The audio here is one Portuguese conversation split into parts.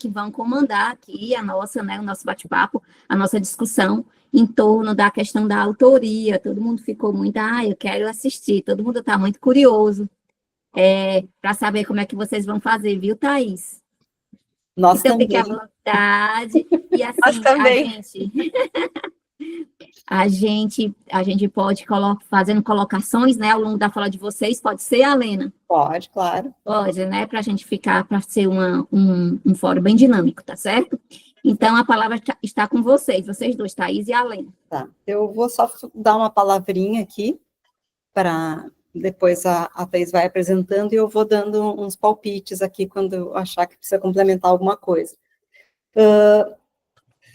que vão comandar aqui a nossa, né, o nosso bate-papo, a nossa discussão em torno da questão da autoria. Todo mundo ficou muito, eu quero assistir, todo mundo está muito curioso para saber como é que vocês vão fazer, viu, Thaís? Nós então, também. fique à vontade. E assim, Nós também. A gente pode fazendo colocações, né, ao longo da fala de vocês, pode ser, Alena? Pode, claro. Pode, né, para a gente para ser um fórum bem dinâmico, tá certo? Então, a palavra está com vocês dois, Thaís e Alena. Tá, eu vou só dar uma palavrinha aqui, para depois a Thaís vai apresentando, e eu vou dando uns palpites aqui, quando eu achar que precisa complementar alguma coisa.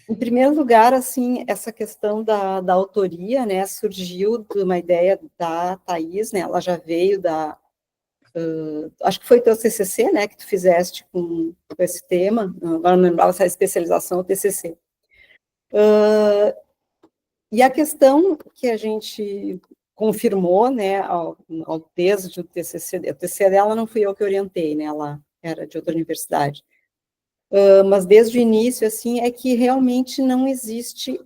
Em primeiro lugar, assim, essa questão da autoria, né, surgiu de uma ideia da Thaís, né, ela já veio acho que foi teu TCC, né, que tu fizeste com esse tema, agora não lembrava se era especialização ou TCC. E a questão que a gente confirmou, né, ao texto do TCC, o TCC dela não fui eu que orientei, né, ela era de outra universidade. Mas desde o início, assim, é que realmente não existe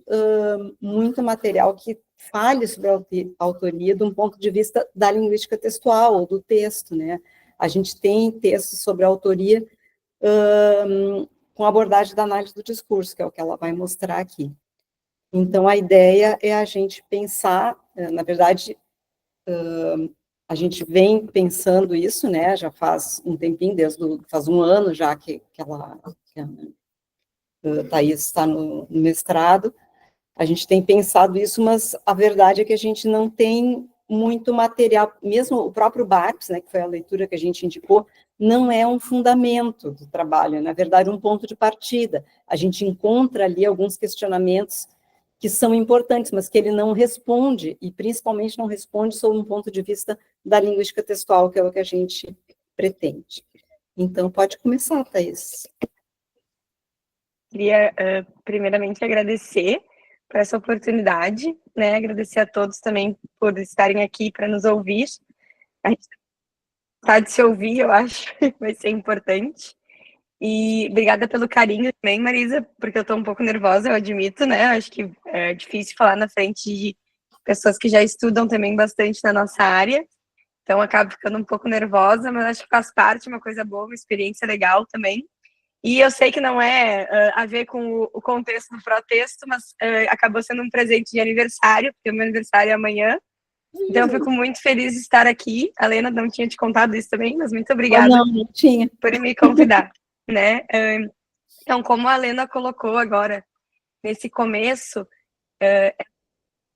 muito material que fale sobre a autoria de um ponto de vista da linguística textual, ou do texto, né? A gente tem textos sobre a autoria com abordagem da análise do discurso, que é o que ela vai mostrar aqui. Então, a ideia é a gente pensar, na verdade, a gente vem pensando isso, né, já faz um tempinho, faz um ano já que a Thaís está no mestrado, a gente tem pensado isso, mas a verdade é que a gente não tem muito material, mesmo o próprio Barthes, né, que foi a leitura que a gente indicou, não é um fundamento do trabalho, é, na verdade, um ponto de partida. A gente encontra ali alguns questionamentos que são importantes, mas que ele não responde, e principalmente não responde sob um ponto de vista da linguística textual, que é o que a gente pretende. Então, pode começar, Thaís. Queria, primeiramente, agradecer por essa oportunidade, né? Agradecer a todos também por estarem aqui para nos ouvir. A gente está de se ouvir, eu acho que vai ser importante. E obrigada pelo carinho também, Marisa, porque eu estou um pouco nervosa, eu admito, né? Acho que é difícil falar na frente de pessoas que já estudam também bastante na nossa área. Então, acabo ficando um pouco nervosa, mas acho que faz parte, uma coisa boa, uma experiência legal também. E eu sei que não é a ver com o contexto do protexto, mas acabou sendo um presente de aniversário, porque o meu aniversário é amanhã. Então, eu fico muito feliz de estar aqui. A Lena não tinha te contado isso também, mas muito obrigada não tinha. por me convidar, né? Então, como a Lena colocou agora, nesse começo, a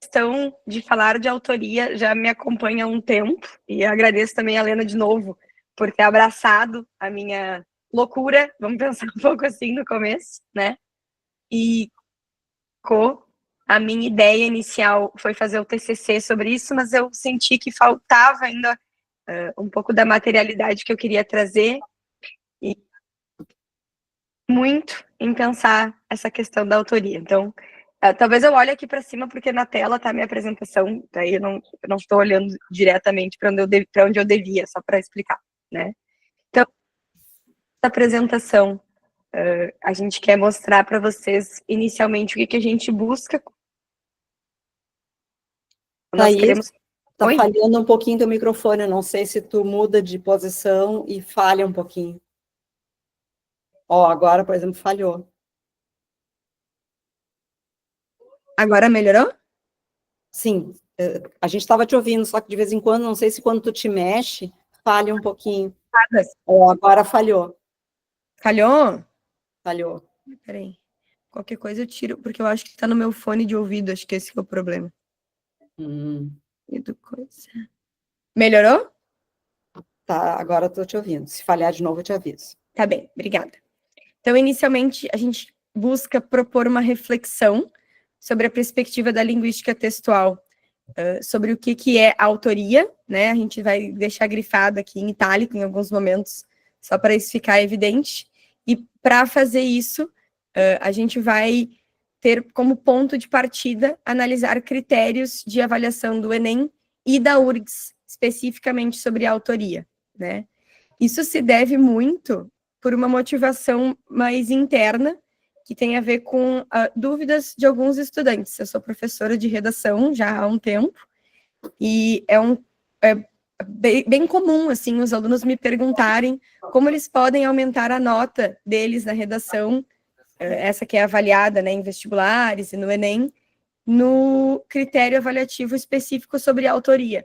questão de falar de autoria já me acompanha há um tempo, e agradeço também a Lena de novo por ter abraçado a minha loucura, vamos pensar um pouco assim no começo, né? E a minha ideia inicial foi fazer o TCC sobre isso, mas eu senti que faltava ainda um pouco da materialidade que eu queria trazer, e muito em pensar essa questão da autoria. Então, talvez eu olhe aqui para cima, porque na tela está a minha apresentação, daí eu não estou olhando diretamente para onde eu devia, só para explicar, né? Então, essa apresentação, a gente quer mostrar para vocês, inicialmente, o que a gente busca. Nós queremos... Tá falhando um pouquinho teu microfone, eu não sei se tu muda de posição e falha um pouquinho. Ó, agora, por exemplo, falhou. Agora melhorou? Sim, a gente estava te ouvindo, só que de vez em quando, não sei se quando tu te mexe, falha um pouquinho. Ó, agora falhou. Falhou? Falhou. Peraí. Qualquer coisa eu tiro, porque eu acho que tá no meu fone de ouvido, acho que esse que é o problema. Melhorou? Tá, agora eu tô te ouvindo. Se falhar de novo, eu te aviso. Tá bem, obrigada. Então, inicialmente, a gente busca propor uma reflexão sobre a perspectiva da linguística textual, sobre o que é a autoria, né? A gente vai deixar grifado aqui em itálico em alguns momentos, só para isso ficar evidente. E para fazer isso, a gente vai ter como ponto de partida analisar critérios de avaliação do Enem e da URGS, especificamente sobre a autoria, né? Isso se deve muito por uma motivação mais interna, que tem a ver com dúvidas de alguns estudantes. Eu sou professora de redação já há um tempo, e é bem comum, assim, os alunos me perguntarem como eles podem aumentar a nota deles na redação, essa que é avaliada, né, em vestibulares e no Enem, no critério avaliativo específico sobre a autoria.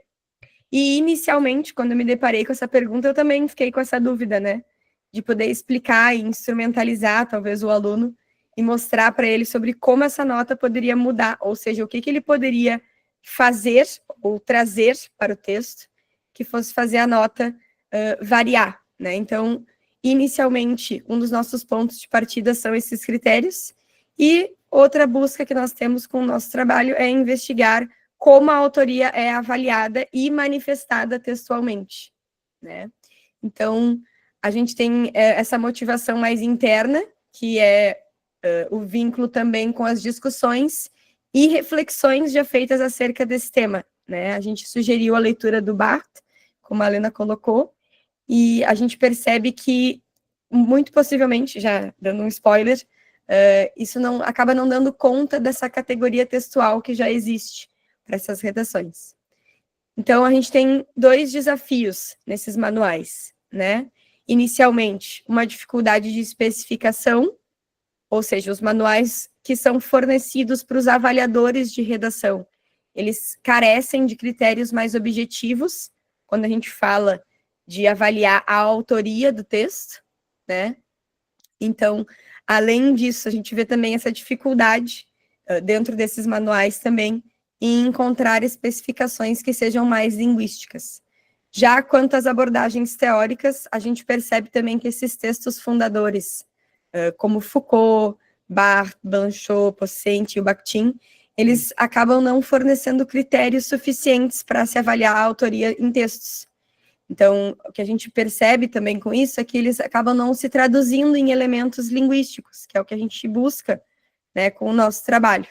E, inicialmente, quando eu me deparei com essa pergunta, eu também fiquei com essa dúvida, né, de poder explicar e instrumentalizar, talvez, o aluno e mostrar para ele sobre como essa nota poderia mudar, ou seja, o que ele poderia fazer ou trazer para o texto que fosse fazer a nota variar, né? Então, inicialmente, um dos nossos pontos de partida são esses critérios, e outra busca que nós temos com o nosso trabalho é investigar como a autoria é avaliada e manifestada textualmente, né? Então, a gente tem essa motivação mais interna, que é o vínculo também com as discussões e reflexões já feitas acerca desse tema, né? A gente sugeriu a leitura do Barthes, como a Helena colocou, e a gente percebe que, muito possivelmente, já dando um spoiler, isso acaba não dando conta dessa categoria textual que já existe para essas redações. Então, a gente tem 2 desafios nesses manuais, né? Inicialmente, uma dificuldade de especificação, ou seja, os manuais que são fornecidos para os avaliadores de redação, eles carecem de critérios mais objetivos, quando a gente fala de avaliar a autoria do texto, né? Então, além disso, a gente vê também essa dificuldade dentro desses manuais também em encontrar especificações que sejam mais linguísticas. Já quanto às abordagens teóricas, a gente percebe também que esses textos fundadores, como Foucault, Barthes, Blanchot, Possente e o Bakhtin, eles acabam não fornecendo critérios suficientes para se avaliar a autoria em textos. Então, o que a gente percebe também com isso é que eles acabam não se traduzindo em elementos linguísticos, que é o que a gente busca, né, com o nosso trabalho.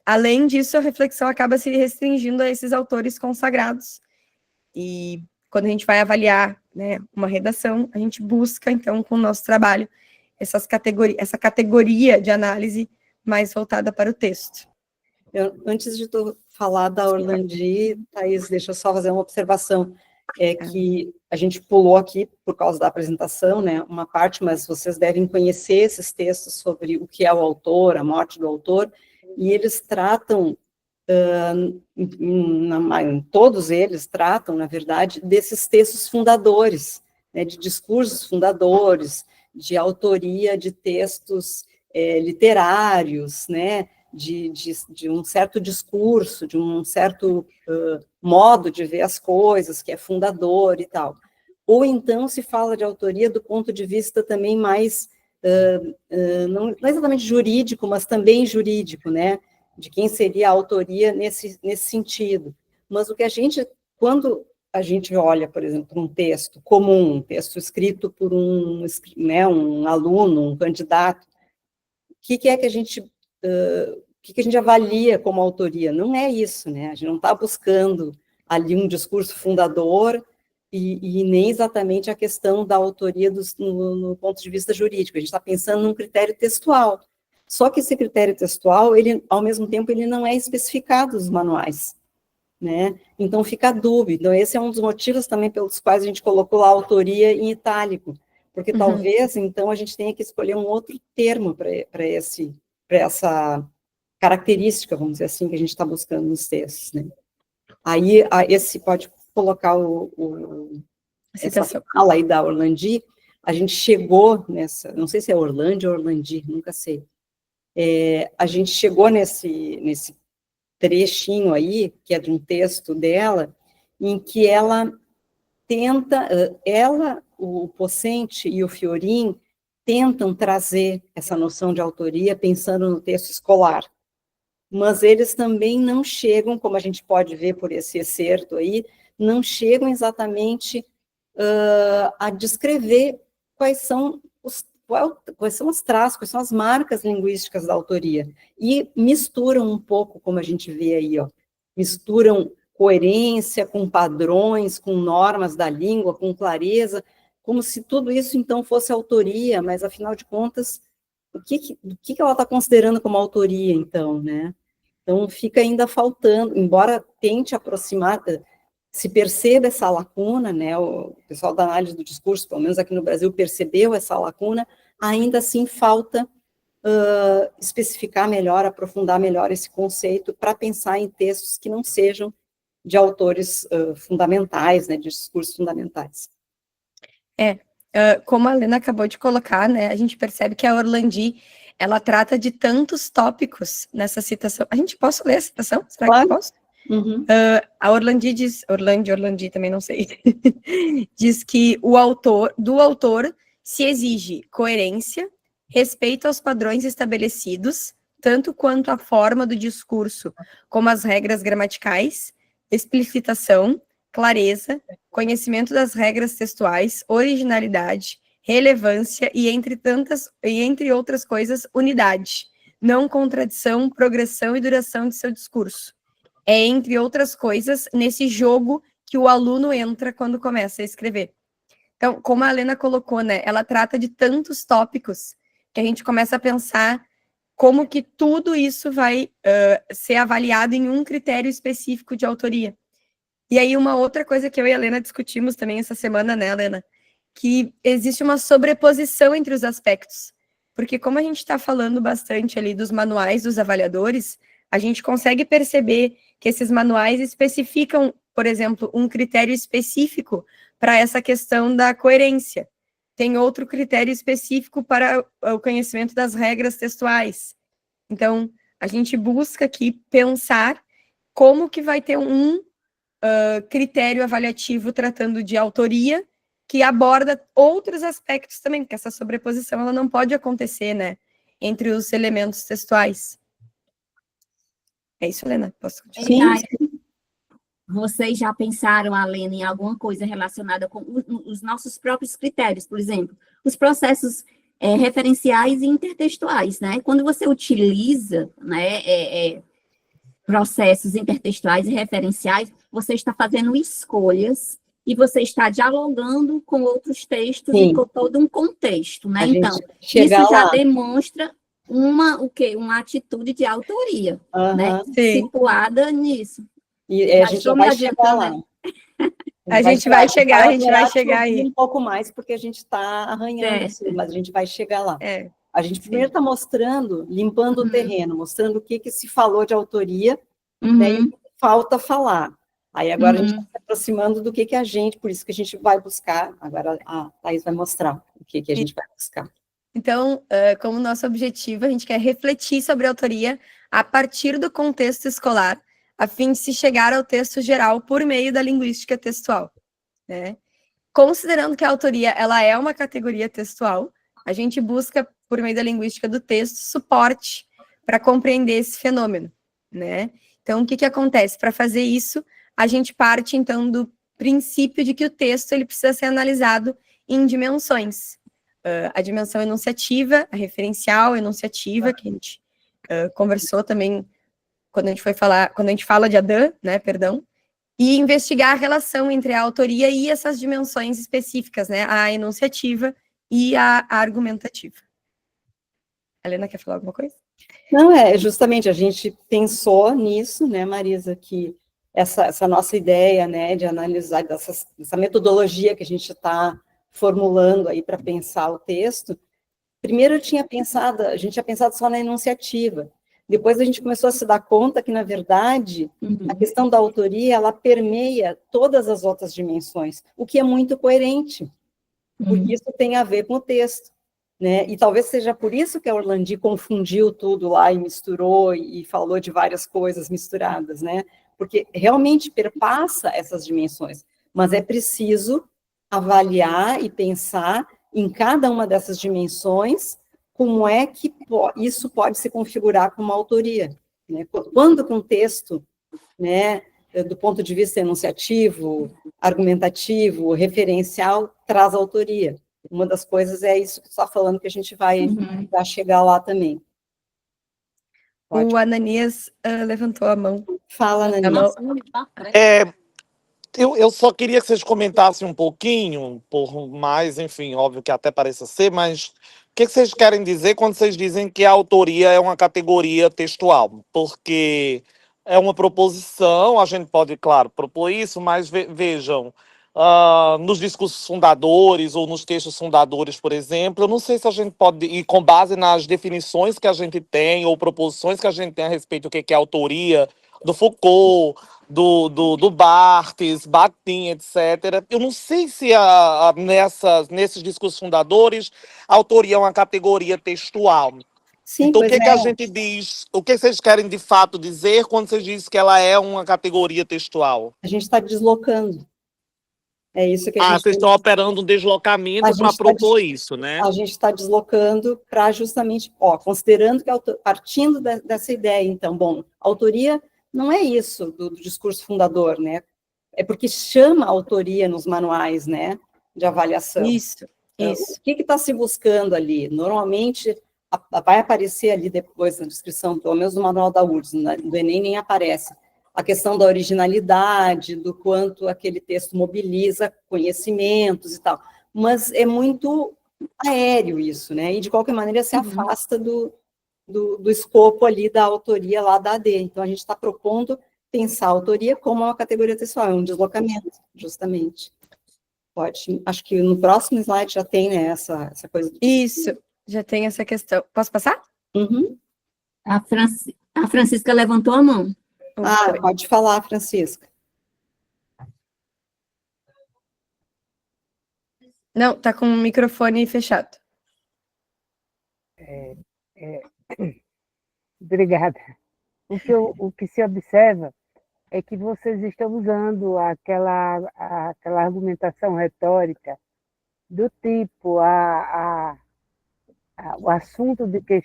Além disso, a reflexão acaba se restringindo a esses autores consagrados. E quando a gente vai avaliar, né, uma redação, a gente busca, então, com o nosso trabalho, essa categoria de análise mais voltada para o texto. Antes de tu falar da Orlandi, Thaís, deixa eu só fazer uma observação, que a gente pulou aqui, por causa da apresentação, né, uma parte, mas vocês devem conhecer esses textos sobre o que é o autor, a morte do autor, e eles tratam, todos eles tratam, na verdade, desses textos fundadores, né, de discursos fundadores, de autoria de textos literários, né, de um certo discurso, de um certo modo de ver as coisas, que é fundador e tal. Ou então se fala de autoria do ponto de vista também mais, não exatamente jurídico, mas também jurídico, né, de quem seria a autoria nesse sentido. Mas o que quando a gente olha, por exemplo, para um texto comum, um texto escrito por um aluno, um candidato, o que é que a gente avalia como autoria? Não é isso, né? A gente não está buscando ali um discurso fundador e nem exatamente a questão da autoria no ponto de vista jurídico. A gente está pensando num critério textual. Só que esse critério textual, ele, ao mesmo tempo, ele não é especificado nos manuais, né? Então fica a dúvida. Então, esse é um dos motivos também pelos quais a gente colocou a autoria em itálico, porque talvez, então, a gente tenha que escolher um outro termo para essa característica, vamos dizer assim, que a gente está buscando nos textos, né? Aí, esse pode colocar essa fala aí da Orlandi, a gente chegou nessa, não sei se é Orlandi ou Orlandi, nunca sei. A gente chegou nesse trechinho aí, que é de um texto dela, em que ela tenta, o Possente e o Fiorin tentam trazer essa noção de autoria pensando no texto escolar, mas eles também não chegam, como a gente pode ver por esse excerto aí, não chegam exatamente a descrever quais são os traços, quais são as marcas linguísticas da autoria, e misturam um pouco, como a gente vê aí, ó, misturam coerência com padrões, com normas da língua, com clareza, como se tudo isso, então, fosse autoria, mas, afinal de contas, o que ela está considerando como autoria, então, né? Então, fica ainda faltando, embora tente aproximar, se perceba essa lacuna, né? O pessoal da análise do discurso, pelo menos aqui no Brasil, percebeu essa lacuna, ainda assim falta especificar melhor, aprofundar melhor esse conceito para pensar em textos que não sejam de autores fundamentais, né, de discursos fundamentais. Como a Lena acabou de colocar, né, a gente percebe que a Orlandi, ela trata de tantos tópicos nessa citação. A gente pode ler a citação? Será Claro. que eu posso? Uhum. A Orlandi diz, Orlandi também não sei, diz que do autor se exige coerência, respeito aos padrões estabelecidos, tanto quanto a forma do discurso, como as regras gramaticais, explicitação, clareza, conhecimento das regras textuais, originalidade, relevância e, entre outras coisas, unidade, não contradição, progressão e duração de seu discurso. É, entre outras coisas, nesse jogo que o aluno entra quando começa a escrever. Então, como a Lena colocou, né, ela trata de tantos tópicos que a gente começa a pensar como que tudo isso vai ser avaliado em um critério específico de autoria. E aí, uma outra coisa que eu e a Lena discutimos também essa semana, né, Lena, que existe uma sobreposição entre os aspectos. Porque como a gente está falando bastante ali dos manuais dos avaliadores, a gente consegue perceber que esses manuais especificam, por exemplo, um critério específico para essa questão da coerência. Tem outro critério específico para o conhecimento das regras textuais. Então, a gente busca aqui pensar como que vai ter um critério avaliativo tratando de autoria que aborda outros aspectos também, porque essa sobreposição ela não pode acontecer, né, entre os elementos textuais. É isso, Helena? Posso continuar? Sim. Vocês já pensaram, Alena, em alguma coisa relacionada com os nossos próprios critérios, por exemplo, os processos referenciais e intertextuais, né? Quando você utiliza, né, processos intertextuais e referenciais, você está fazendo escolhas e você está dialogando com outros textos Sim. e com todo um contexto, né? A Então, gente isso já lá. demonstra uma atitude de autoria, né? Sim. Situada nisso. E a gente já vai chegar lá. A gente vai chegar aí. Um pouco mais, porque a gente está arranhando, assim, mas a gente vai chegar lá. A gente primeiro está mostrando, limpando o terreno, mostrando o que se falou de autoria, né, e o que falta falar. Aí agora a gente está se aproximando do que a gente, por isso que a gente vai buscar, agora a Thaís vai mostrar o que a gente vai buscar. Então, como nosso objetivo, a gente quer refletir sobre a autoria a partir do contexto escolar, a fim de se chegar ao texto geral por meio da linguística textual, né? Considerando que a autoria ela é uma categoria textual, a gente busca, por meio da linguística do texto, suporte para compreender esse fenômeno, né? Então, o que acontece? Para fazer isso, a gente parte, então, do princípio de que o texto ele precisa ser analisado em dimensões. A dimensão enunciativa, a referencial enunciativa, que a gente conversou também quando a gente fala de Adam, né, perdão, e investigar a relação entre a autoria e essas dimensões específicas, né, a enunciativa e a argumentativa. A Helena quer falar alguma coisa? Não, justamente, a gente pensou nisso, né, Marisa, que essa nossa ideia, né, de analisar essa metodologia que a gente está formulando aí para pensar o texto, primeiro a gente tinha pensado só na enunciativa, depois a gente começou a se dar conta que, na verdade, a questão da autoria, ela permeia todas as outras dimensões, o que é muito coerente, porque isso tem a ver com o texto, né? E talvez seja por isso que a Orlandi confundiu tudo lá e misturou e falou de várias coisas misturadas, né? Porque realmente perpassa essas dimensões, mas é preciso avaliar e pensar em cada uma dessas dimensões como é que isso pode se configurar como autoria, né? Quando que um texto, né, do ponto de vista enunciativo, argumentativo, referencial, traz autoria. Uma das coisas é isso que você está falando, que a gente vai chegar lá também. Pode. O Ananias levantou a mão. Fala, Ananias. Eu só queria que vocês comentassem um pouquinho, por mais, enfim, óbvio que até pareça ser, mas o que vocês querem dizer quando vocês dizem que a autoria é uma categoria textual? Porque é uma proposição, a gente pode, claro, propor isso, mas vejam, nos discursos fundadores ou nos textos fundadores, por exemplo, eu não sei se a gente pode ir com base nas definições que a gente tem ou proposições que a gente tem a respeito do que é autoria, do Foucault, do Barthes, Bakhtin, etc. Eu não sei se nesses discursos fundadores a autoria é uma categoria textual. Sim, Então, o pois que a gente diz, o que vocês querem de fato dizer quando vocês dizem que ela é uma categoria textual? a gente está deslocando. É isso que a gente vocês estão operando um a deslocamento gente para tá propor isso, né? a gente está deslocando para justamente, considerando que partindo dessa ideia, então, bom, autoria não é isso do discurso fundador, né? É porque chama autoria nos manuais, né, de avaliação. Isso. O que está se buscando ali? Normalmente vai aparecer ali depois na descrição, pelo menos no manual da URSS, do Enem nem aparece, a questão da originalidade, do quanto aquele texto mobiliza conhecimentos e tal, mas é muito aéreo isso, né? E de qualquer maneira se afasta do escopo ali da autoria lá da AD. Então a gente está propondo pensar a autoria como uma categoria textual, é um deslocamento, justamente. Pode, acho que no próximo slide já tem, né, essa coisa. Isso, já tem essa questão. Posso passar? Uhum. A Francisca levantou a mão. Pode falar, Francisca. Não, tá com o microfone fechado. Obrigada. O que se observa é que vocês estão usando aquela argumentação retórica do tipo, o assunto de que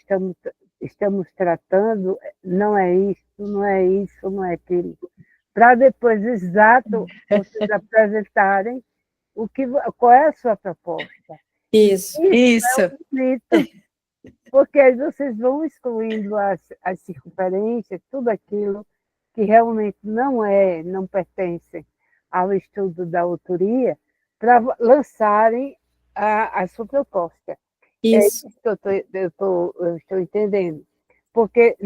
estamos tratando não é isso, não é isso, não é aquilo, para depois, exato, vocês apresentarem qual é a sua proposta. Isso. Isso. É um mito, porque aí vocês vão excluindo as circunferências, tudo aquilo que realmente não pertence ao estudo da autoria, para lançarem a sua proposta. Isso. É isso que eu estou entendendo. Porque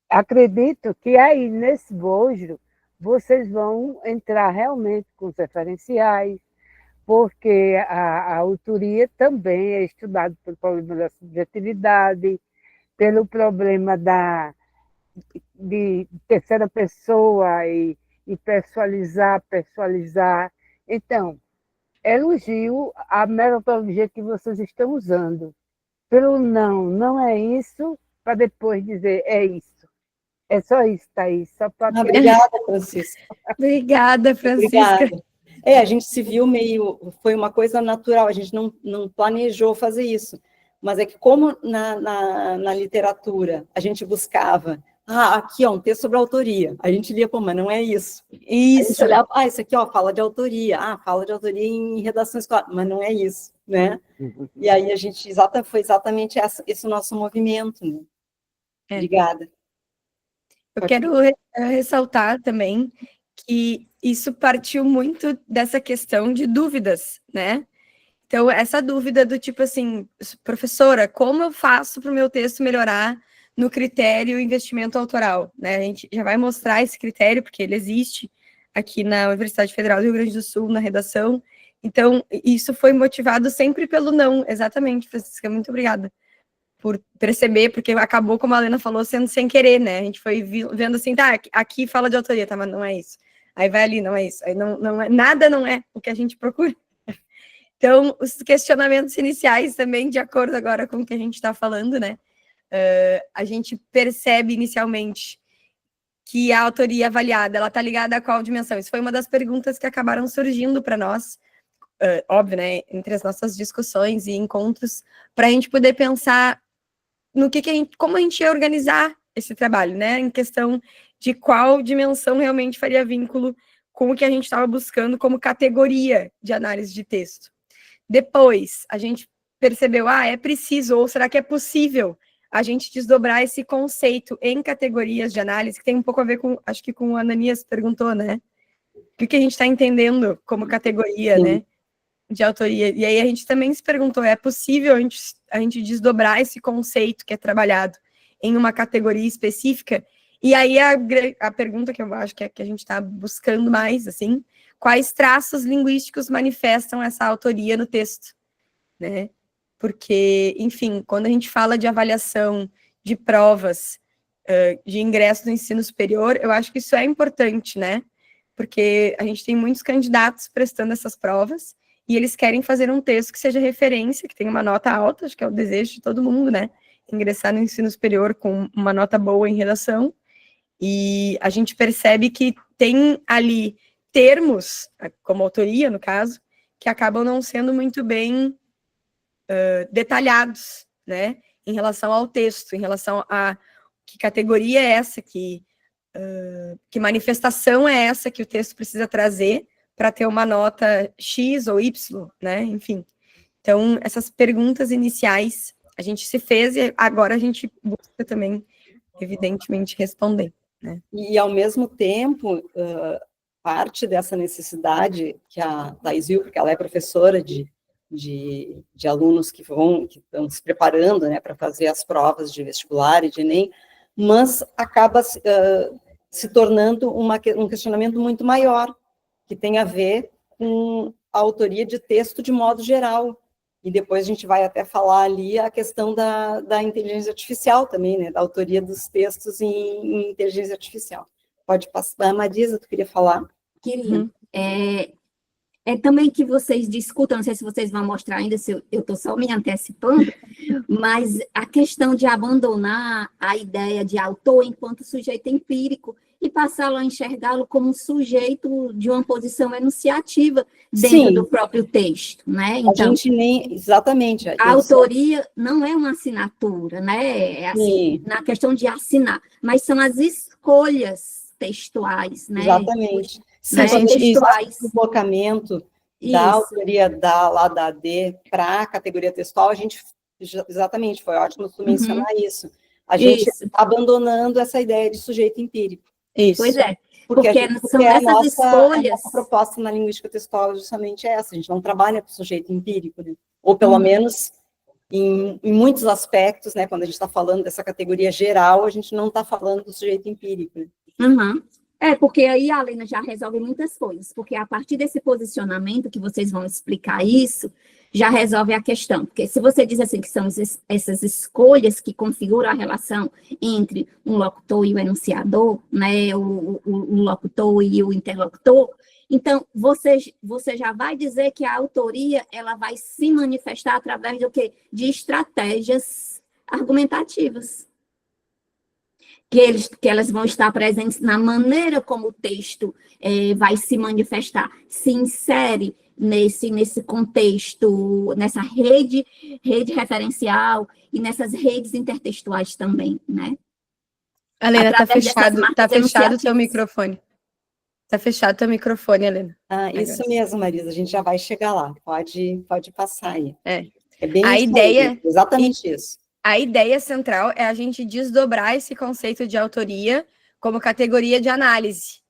acredito que aí, nesse bojo, vocês vão entrar realmente com os referenciais, porque a autoria também é estudada pelo problema da subjetividade, pelo problema de terceira pessoa e personalizar. Então, elogio a metodologia que vocês estão usando. Pelo não é isso, para depois dizer é isso. É só isso, Thaís. Só para Obrigada, Francisca. Obrigada, Francisca. Obrigada. A gente se viu foi uma coisa natural, a gente não planejou fazer isso, mas é que como na literatura a gente buscava, aqui, um texto sobre autoria, a gente lia, mas não é isso. Isso. A gente olhava, isso aqui, fala de autoria, fala de autoria em redação escolar, mas não é isso, né? E aí a gente, foi exatamente esse o nosso movimento, né? Obrigada. Eu quero ressaltar também que isso partiu muito dessa questão de dúvidas, né? Então, essa dúvida do tipo assim, professora, como eu faço para o meu texto melhorar no critério investimento autoral, né? A gente já vai mostrar esse critério, porque ele existe aqui na Universidade Federal do Rio Grande do Sul, na redação. Então, isso foi motivado sempre pelo não, exatamente, Francisca, muito obrigada por perceber, porque acabou, como a Helena falou, sendo sem querer, né? A gente foi vendo assim, aqui fala de autoria, mas não é isso. Aí vai ali, não é isso. Aí não é, nada não é o que a gente procura. Então, os questionamentos iniciais também, de acordo agora com o que a gente está falando, né? A gente percebe inicialmente que a autoria avaliada, ela está ligada a qual dimensão? Isso foi uma das perguntas que acabaram surgindo para nós, óbvio, né? Entre as nossas discussões e encontros, para a gente poder pensar no como a gente ia organizar esse trabalho, né? Em questão de qual dimensão realmente faria vínculo com o que a gente estava buscando como categoria de análise de texto. Depois, a gente percebeu, é preciso, ou será que é possível a gente desdobrar esse conceito em categorias de análise, que tem um pouco a ver com, acho que com o Ananias perguntou, né? o que a gente está entendendo como categoria, Sim. né, de autoria. E aí a gente também se perguntou, é possível a gente desdobrar esse conceito que é trabalhado em uma categoria específica? E aí a pergunta que eu acho que a gente está buscando mais, assim, quais traços linguísticos manifestam essa autoria no texto, né? Porque, enfim, quando a gente fala de avaliação de provas de ingresso no ensino superior, eu acho que isso é importante, né? Porque a gente tem muitos candidatos prestando essas provas e eles querem fazer um texto que seja referência, que tenha uma nota alta, acho que é o desejo de todo mundo, né? Ingressar no ensino superior com uma nota boa em redação. E a gente percebe que tem ali termos, como autoria, no caso, que acabam não sendo muito bem detalhados, né? Em relação ao texto, em relação a que categoria é essa, que manifestação é essa que o texto precisa trazer para ter uma nota X ou Y, né? Enfim. Então, essas perguntas iniciais a gente se fez e agora a gente busca também, evidentemente, responder, né? E, ao mesmo tempo, parte dessa necessidade que a Thais viu, porque ela é professora de alunos que estão se preparando, né, para fazer as provas de vestibular e de Enem, mas acaba se tornando um questionamento muito maior, que tem a ver com a autoria de texto de modo geral. E depois a gente vai até falar ali a questão da inteligência artificial também, né, da autoria dos textos em inteligência artificial. Pode passar. Marisa, tu queria falar? Queria. É também que vocês discutam, não sei se vocês vão mostrar ainda, se eu estou só me antecipando, mas a questão de abandonar a ideia de autor enquanto sujeito empírico e passá-lo a enxergá-lo como um sujeito de uma posição enunciativa dentro do próprio texto, né? Então, a gente nem... Exatamente. A autoria não é uma assinatura, né? É assim, na questão de assinar, mas são as escolhas textuais, né? Exatamente. Sim, o deslocamento da autoria lá da AD para a categoria textual, a gente, exatamente, foi ótimo tu mencionar isso. A gente está abandonando essa ideia de sujeito empírico. Isso. Pois é, porque são essas escolhas... A nossa proposta na linguística textual justamente é essa, a gente não trabalha com sujeito empírico, né? Ou pelo menos em muitos aspectos, né, quando a gente está falando dessa categoria geral, a gente não está falando do sujeito empírico. Né? Porque aí a Lena já resolve muitas coisas, porque a partir desse posicionamento que vocês vão explicar isso, já resolve a questão. Porque se você diz assim que são essas escolhas que configuram a relação entre um locutor e o enunciador, né, o locutor e o interlocutor, então você já vai dizer que a autoria ela vai se manifestar através do quê? De estratégias argumentativas. Que elas vão estar presentes na maneira como o texto vai se manifestar, se insere nesse contexto, nessa rede referencial e nessas redes intertextuais também, né? Helena, tá fechado o teu microfone. Tá fechado o teu microfone, Helena. Isso mesmo, Marisa, a gente já vai chegar lá, pode passar aí. É bem a ideia, aí, exatamente isso. A ideia central é a gente desdobrar esse conceito de autoria como categoria de análise.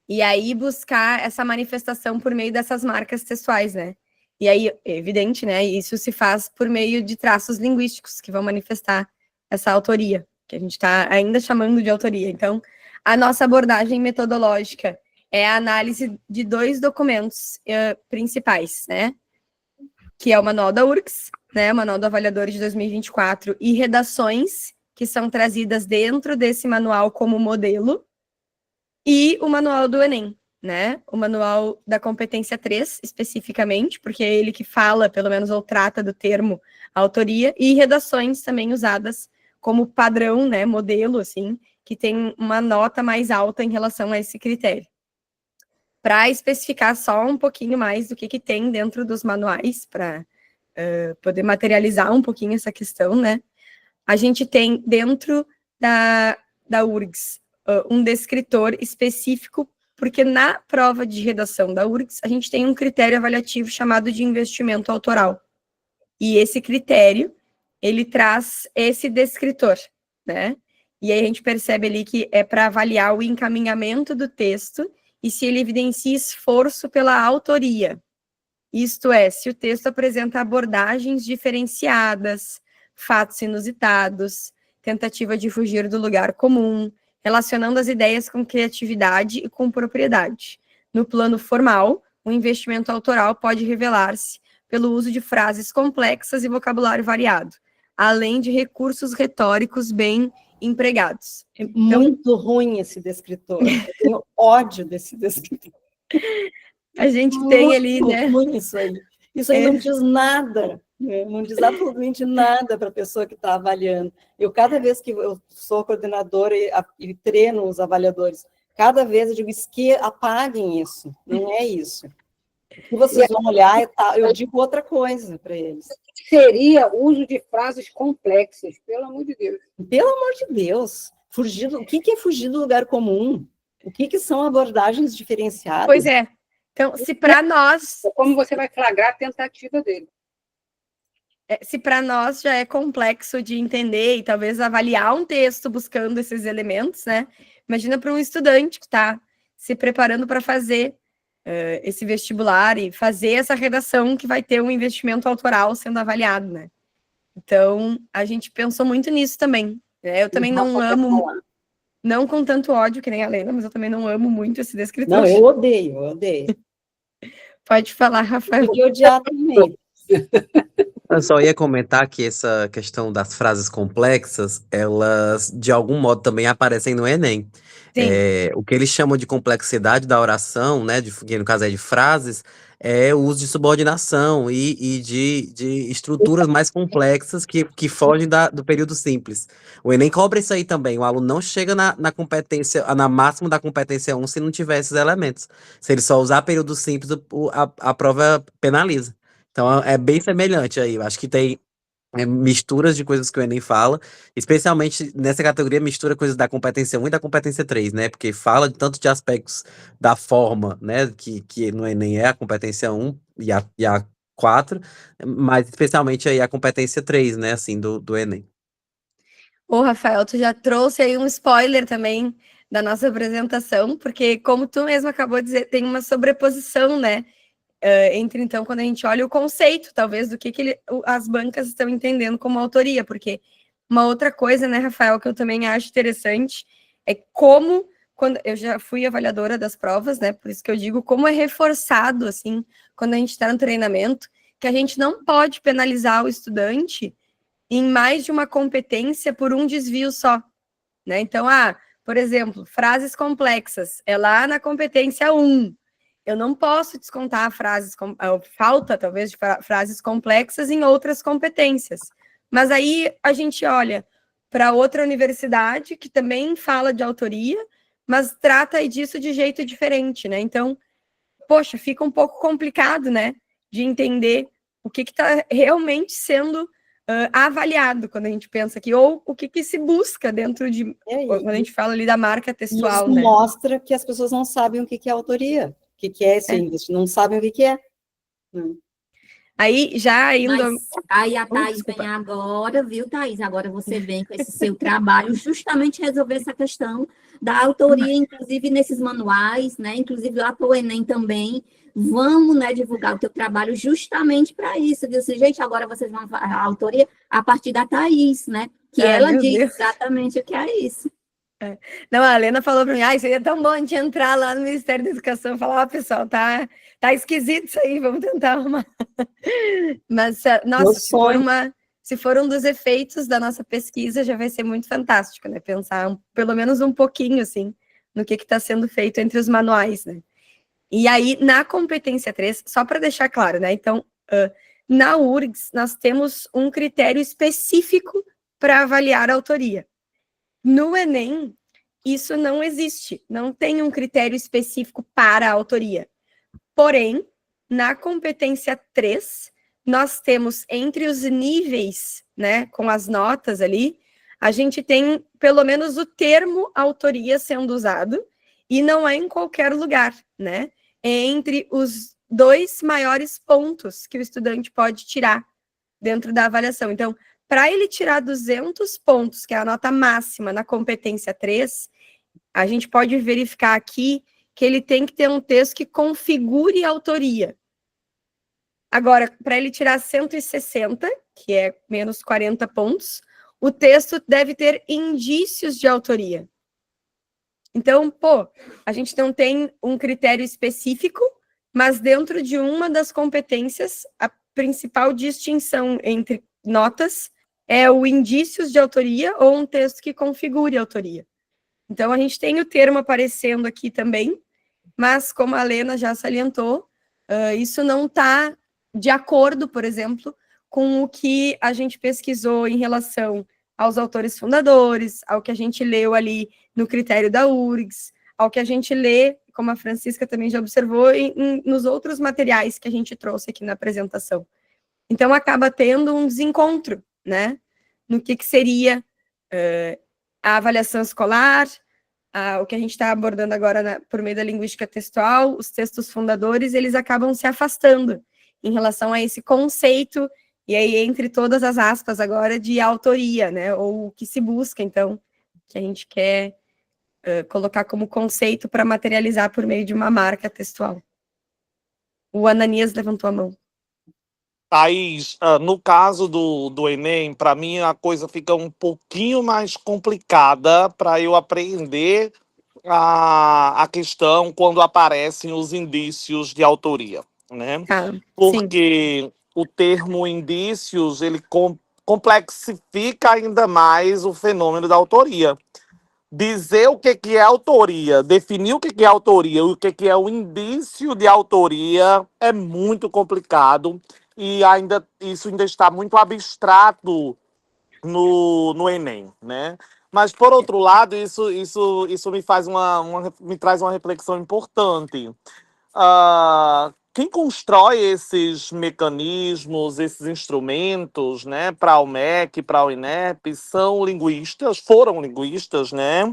E aí buscar essa manifestação por meio dessas marcas textuais, né? E aí, é evidente, né? Isso se faz por meio de traços linguísticos que vão manifestar essa autoria, que a gente está ainda chamando de autoria. Então, a nossa abordagem metodológica é a análise de 2 documentos principais, né? Que é o Manual da URGS, né, o Manual do Avaliador de 2024, e redações que são trazidas dentro desse manual como modelo, e o Manual do Enem, né, o Manual da Competência 3, especificamente, porque é ele que fala, pelo menos, ou trata do termo autoria, e redações também usadas como padrão, né, modelo, assim, que tem uma nota mais alta em relação a esse critério. Para especificar só um pouquinho mais do que tem dentro dos manuais, para poder materializar um pouquinho essa questão, né? A gente tem dentro da URGS um descritor específico, porque na prova de redação da URGS, a gente tem um critério avaliativo chamado de investimento autoral. E esse critério, ele traz esse descritor, né? E aí a gente percebe ali que é para avaliar o encaminhamento do texto e se ele evidencia esforço pela autoria. Isto é, se o texto apresenta abordagens diferenciadas, fatos inusitados, tentativa de fugir do lugar comum, relacionando as ideias com criatividade e com propriedade. No plano formal, o investimento autoral pode revelar-se pelo uso de frases complexas e vocabulário variado, além de recursos retóricos bem empregados. É muito ruim esse descritor. Eu tenho ódio desse descritor. A gente tem ali, Muito né? ruim isso aí. Isso aí não diz nada, né? Não diz absolutamente nada para a pessoa que está avaliando. Eu, cada vez que eu sou coordenadora e treino os avaliadores, cada vez eu digo, apaguem isso, não é isso. O que vocês vão olhar, eu digo outra coisa para eles. Seria o uso de frases complexas, pelo amor de Deus. Pelo amor de Deus, o que é fugir do lugar comum? O que são abordagens diferenciadas? Pois é. Então, se para nós... Como você vai flagrar a tentativa dele? Se para nós já é complexo de entender e talvez avaliar um texto buscando esses elementos, né? Imagina para um estudante que está se preparando para fazer esse vestibular e fazer essa redação que vai ter um investimento autoral sendo avaliado, né? Então, a gente pensou muito nisso também. Né? Eu também não amo, não com tanto ódio que nem a Lena, mas eu também não amo muito esse descritor. Não, eu odeio. Pode falar, Rafael. Eu odiar também. Eu só ia comentar que essa questão das frases complexas, elas, de algum modo, também aparecem no Enem. O que eles chamam de complexidade da oração, né, que no caso é de frases, é o uso de subordinação e de estruturas mais complexas que fogem do período simples. O Enem cobra isso aí também. O aluno não chega na competência, na máxima da competência 1 se não tiver esses elementos. Se ele só usar período simples, a prova penaliza. Então é bem semelhante aí. Eu acho que tem misturas de coisas que o Enem fala, especialmente nessa categoria mistura coisas da competência 1 e da competência 3, né? Porque fala tanto de aspectos da forma, né? Que no Enem é a competência 1 e a 4, mas especialmente aí a competência 3, né? Assim, do Enem. Ô, Rafael, tu já trouxe aí um spoiler também da nossa apresentação, porque como tu mesmo acabou de dizer, tem uma sobreposição, né? Entre, então, quando a gente olha o conceito, talvez, do que as bancas estão entendendo como autoria, porque uma outra coisa, né, Rafael, que eu também acho interessante, é como, quando eu já fui avaliadora das provas, né, por isso que eu digo, como é reforçado, assim, quando a gente está no treinamento, que a gente não pode penalizar o estudante em mais de uma competência por um desvio só, né, então, por exemplo, frases complexas, é lá na competência 1, eu não posso descontar falta, talvez, de frases complexas em outras competências. Mas aí a gente olha para outra universidade que também fala de autoria, mas trata disso de jeito diferente, né? Então, poxa, fica um pouco complicado, né? De entender o que está realmente sendo avaliado quando a gente pensa aqui, ou o que se busca dentro de... Quando a gente fala ali da marca textual, isso, né? mostra que as pessoas não sabem o que é autoria. O que é esse índice? Não sabem o que é. Aí, já ainda... Mas aí a Thaís vem agora, viu, Thaís? Agora você vem com esse seu trabalho justamente resolver essa questão da autoria, inclusive nesses manuais, né? Inclusive lá para o Enem também. Vamos, né, divulgar o teu trabalho justamente para isso. Eu disse, gente, agora vocês vão falar a autoria a partir da Thaís, né? Que ela diz exatamente o que é isso. Não, a Helena falou para mim, seria tão bom a gente entrar lá no Ministério da Educação e falar, pessoal, tá esquisito isso aí, vamos tentar arrumar. Mas, nossa, se for um dos efeitos da nossa pesquisa, já vai ser muito fantástico, né? Pensar pelo menos um pouquinho, assim, no que está sendo feito entre os manuais, né? E aí, na competência 3, só para deixar claro, né? Então, na URGS, nós temos um critério específico para avaliar a autoria. No Enem, isso não existe, não tem um critério específico para a autoria. Porém, na competência 3, nós temos entre os níveis, né, com as notas ali, a gente tem pelo menos o termo autoria sendo usado, e não é em qualquer lugar, né? É entre os 2 maiores pontos que o estudante pode tirar dentro da avaliação. Então, para ele tirar 200 pontos, que é a nota máxima na competência 3, a gente pode verificar aqui que ele tem que ter um texto que configure a autoria. Agora, para ele tirar 160, que é menos 40 pontos, o texto deve ter indícios de autoria. Então, a gente não tem um critério específico, mas dentro de uma das competências, a principal distinção entre notas é o indícios de autoria ou um texto que configure a autoria. Então, a gente tem o termo aparecendo aqui também, mas, como a Lena já salientou, isso não está de acordo, por exemplo, com o que a gente pesquisou em relação aos autores fundadores, ao que a gente leu ali no critério da URGS, ao que a gente lê, como a Francisca também já observou, nos outros materiais que a gente trouxe aqui na apresentação. Então, acaba tendo um desencontro, né, no que seria a avaliação escolar, o que a gente está abordando agora por meio da linguística textual, os textos fundadores, eles acabam se afastando em relação a esse conceito, e aí entre todas as aspas agora, de autoria, né, ou o que se busca, então, que a gente quer colocar como conceito para materializar por meio de uma marca textual. O Ananias levantou a mão. Thaís, no caso do Enem, para mim a coisa fica um pouquinho mais complicada para eu aprender a questão quando aparecem os indícios de autoria, né? Porque o termo indícios, ele complexifica ainda mais o fenômeno da autoria. Dizer o que é autoria, definir o que é autoria, o que é o indício de autoria é muito complicado e isso ainda está muito abstrato no Enem, né? Mas, por outro lado, isso me traz uma reflexão importante. Quem constrói esses mecanismos, esses instrumentos, né, para o MEC, para o INEP, foram linguistas, né,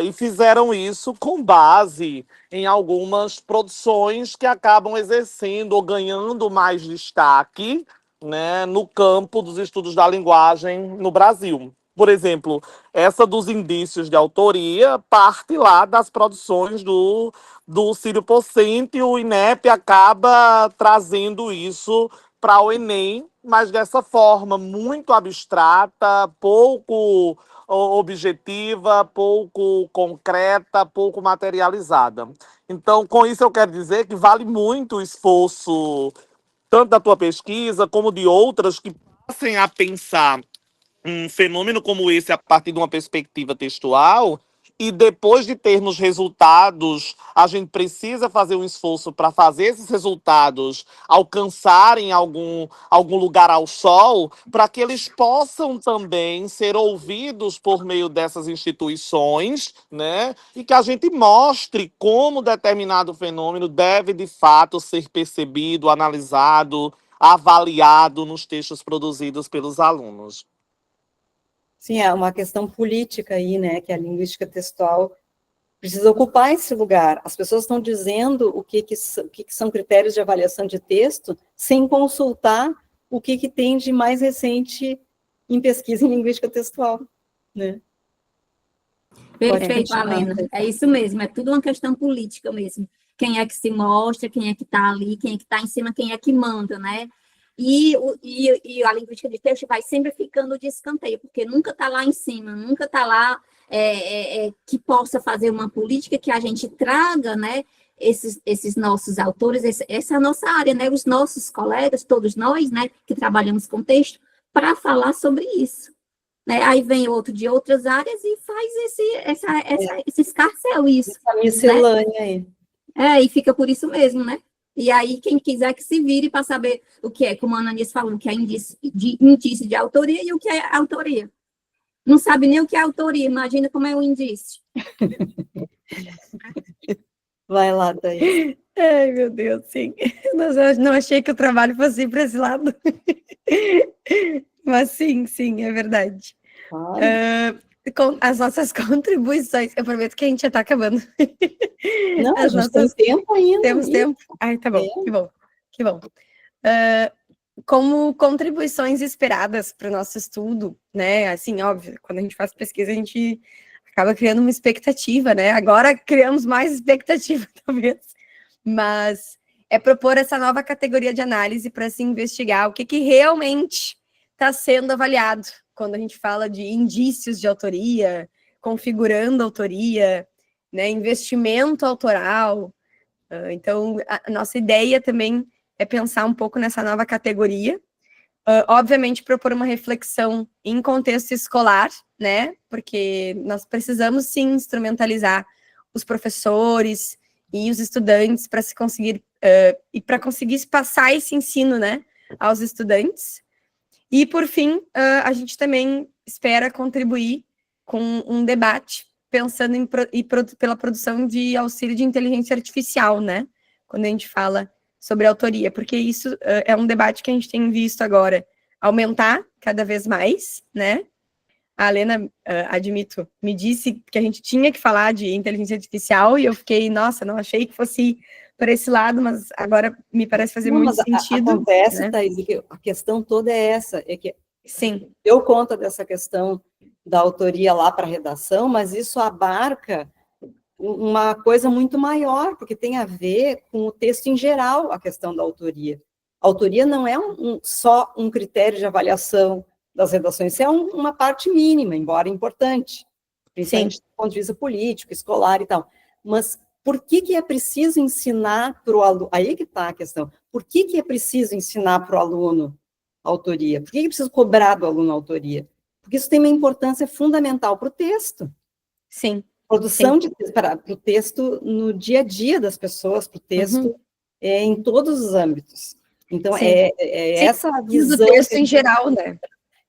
e fizeram isso com base em algumas produções que acabam exercendo ou ganhando mais destaque, né, no campo dos estudos da linguagem no Brasil. Por exemplo, essa dos indícios de autoria parte lá das produções do Círio Pocente, e o INEP acaba trazendo isso para o Enem, mas dessa forma muito abstrata, pouco objetiva, pouco concreta, pouco materializada. Então, com isso eu quero dizer que vale muito o esforço, tanto da tua pesquisa como de outras, que passem a pensar um fenômeno como esse a partir de uma perspectiva textual, e depois de termos resultados, a gente precisa fazer um esforço para fazer esses resultados alcançarem algum lugar ao sol, para que eles possam também ser ouvidos por meio dessas instituições, né? E que a gente mostre como determinado fenômeno deve, de fato, ser percebido, analisado, avaliado nos textos produzidos pelos alunos. Sim, é uma questão política aí, né, que a linguística textual precisa ocupar esse lugar. As pessoas estão dizendo o que são critérios de avaliação de texto, sem consultar o que tem de mais recente em pesquisa em linguística textual, né? Perfeito, Alena. É isso mesmo, é tudo uma questão política mesmo. Quem é que se mostra, quem é que está ali, quem é que está em cima, quem é que manda, né? E a linguística de texto vai sempre ficando de escanteio, porque nunca está lá em cima, nunca está lá que possa fazer uma política que a gente traga, né, esses nossos autores, essa é a nossa área, né, os nossos colegas, todos nós, né, que trabalhamos com texto, para falar sobre isso. Né? Aí vem outro de outras áreas e faz esse escarcel, isso. Essa miscelânea, né? E fica por isso mesmo, né? E aí, quem quiser que se vire para saber o que é, como a Ananias falou, o que é indício de autoria e o que é autoria. Não sabe nem o que é autoria, imagina como é o indício. Vai lá, Thaís. Ai, meu Deus, sim. Eu não achei que o trabalho fosse para esse lado. Mas sim, é verdade. Com as nossas contribuições, eu prometo que a gente já está acabando. Não, a gente tem tempo ainda. Temos tempo? Ai, tá bom, que bom. Como contribuições esperadas para o nosso estudo, né, assim, óbvio, quando a gente faz pesquisa, a gente acaba criando uma expectativa, né? Agora criamos mais expectativa, talvez, mas é propor essa nova categoria de análise para se investigar o que realmente está sendo avaliado quando a gente fala de indícios de autoria, configurando autoria, né, investimento autoral. Então, a nossa ideia também é pensar um pouco nessa nova categoria, obviamente propor uma reflexão em contexto escolar, né, porque nós precisamos sim instrumentalizar os professores e os estudantes para se conseguir e para conseguir passar esse ensino, né, aos estudantes. E por fim, a gente também espera contribuir com um debate pensando pela produção de auxílio de inteligência artificial, né, quando a gente fala sobre autoria, porque isso é um debate que a gente tem visto agora aumentar cada vez mais, né? A Lena, admito, me disse que a gente tinha que falar de inteligência artificial e eu fiquei, nossa, não achei que fosse para esse lado, mas agora me parece fazer muito sentido. Acontece, né? Thaís, que a questão toda é essa, é que Sim. deu conta dessa questão da autoria lá para a redação, mas isso abarca uma coisa muito maior, porque tem a ver com o texto em geral, a questão da autoria. A autoria não é só um critério de avaliação das redações, isso é uma parte mínima, embora importante, principalmente do ponto de vista político, escolar e tal. Mas por que é preciso ensinar para o aluno? Aí que está a questão. Por que é preciso ensinar para o aluno a autoria? Por que é preciso cobrar do aluno a autoria? Porque isso tem uma importância fundamental para o texto. Sim. Produção de para o texto no dia a dia das pessoas, para o texto em todos os âmbitos. Então, essa visão... Do texto em geral, né?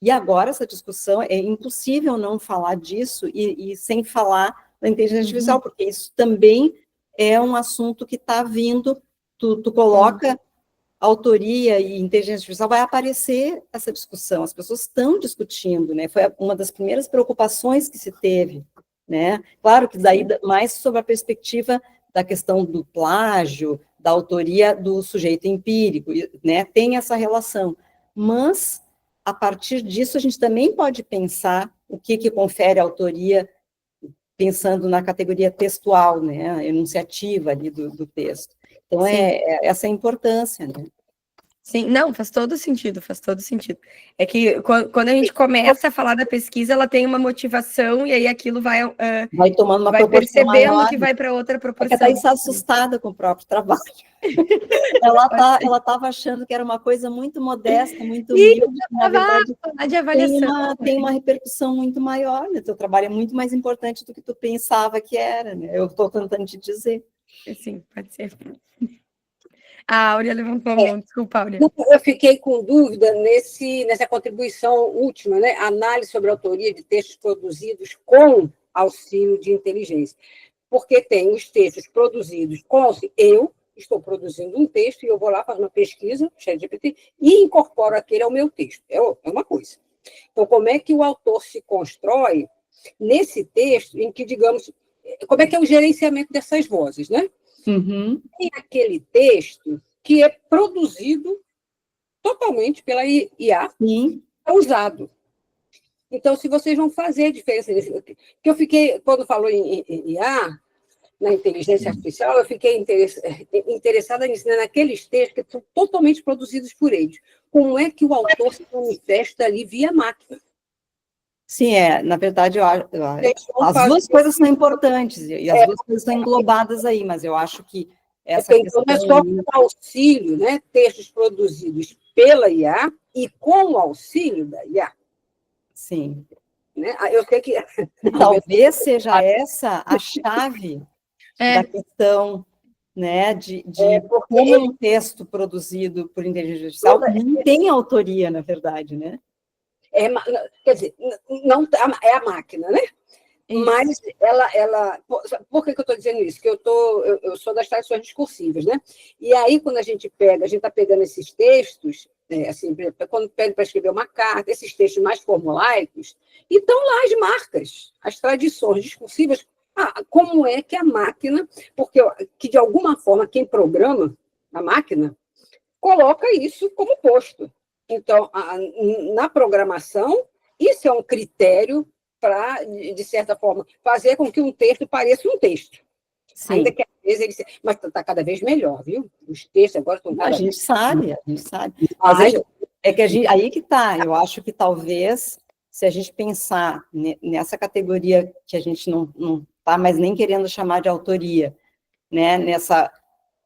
E agora, essa discussão, é impossível não falar disso e sem falar da inteligência artificial, porque isso também é um assunto que está vindo, tu coloca autoria e inteligência artificial, vai aparecer essa discussão, as pessoas estão discutindo, né? Foi uma das primeiras preocupações que se teve, né? Claro que daí mais sobre a perspectiva da questão do plágio, da autoria do sujeito empírico, né? Tem essa relação, mas a partir disso a gente também pode pensar o que confere autoria, pensando na categoria textual, né? A enunciativa ali do texto. Então, essa é a importância, né? Sim, não, faz todo sentido, faz todo sentido. É que quando a gente começa a falar da pesquisa, ela tem uma motivação e aí aquilo vai tomando uma vai proporção percebendo maior, que vai para outra proporção. Porque daí está assustada com o próprio trabalho. Ela estava achando que era uma coisa muito modesta, muito humilde, na verdade de avaliação. tem uma repercussão muito maior, né? Teu trabalho é muito mais importante do que tu pensava que era, né? Eu estou tentando te dizer. Sim, pode ser. A Áurea levantou a mão, desculpa, Áurea. Eu fiquei com dúvida nessa contribuição última, né? Análise sobre a autoria de textos produzidos com auxílio de inteligência. Porque tem os textos produzidos com auxílio. Eu estou produzindo um texto e eu vou lá fazer uma pesquisa, ChatGPT, e incorporo aquele ao meu texto. É uma coisa. Então, como é que o autor se constrói nesse texto em que, digamos, como é que é o gerenciamento dessas vozes, né? Tem aquele texto que é produzido totalmente pela IA, é usado. Então, se vocês vão fazer a diferença nisso, que eu fiquei, quando falou em IA, na inteligência artificial, eu fiquei interessada nisso, né, naqueles textos que são totalmente produzidos por eles. Como é que o autor se manifesta ali via máquina? Sim, na verdade, as duas coisas são importantes, e as duas coisas estão englobadas aí, mas eu acho que essa questão... Então, é só com auxílio, né, textos produzidos pela IA e com o auxílio da IA. Sim. Né? Eu sei que... Talvez seja essa a chave da questão, né, de como um texto produzido por inteligência artificial não tem autoria, na verdade, né? Quer dizer, não, é a máquina, né? Isso. Mas ela... Por que eu estou dizendo isso? Que eu sou das tradições discursivas, né? E aí, quando a gente está pegando esses textos, assim, quando pede para escrever uma carta, esses textos mais formulaicos, e estão lá as marcas, as tradições discursivas, como é que a máquina, porque que de alguma forma quem programa a máquina coloca isso como posto. Então, na programação, isso é um critério para, de certa forma, fazer com que um texto pareça um texto. Sim. Ainda que às vezes ele... Mas está cada vez melhor, viu? Os textos agora estão cada A gente sabe. Mas mais... é que a gente, aí que está, eu acho que talvez, se a gente pensar nessa categoria que a gente não está mais nem querendo chamar de autoria, né,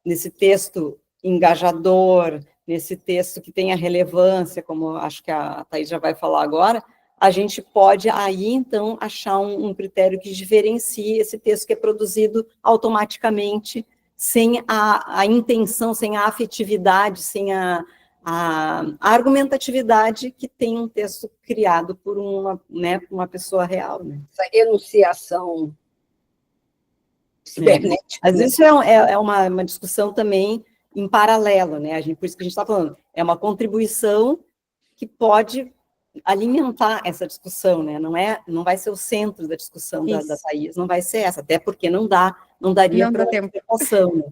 nesse texto engajador, nesse texto que tenha relevância, como acho que a Thaís já vai falar agora, a gente pode aí, então, achar um critério que diferencie esse texto que é produzido automaticamente, sem a intenção, sem a afetividade, sem a argumentatividade que tem um texto criado por uma pessoa real. Né? Essa enunciação cibernética. Mas isso é uma discussão também em paralelo, né? Por isso que a gente está falando, é uma contribuição que pode alimentar essa discussão, né? Não vai ser o centro da discussão da Thaís, não vai ser essa, até porque não daria para interpretação, né?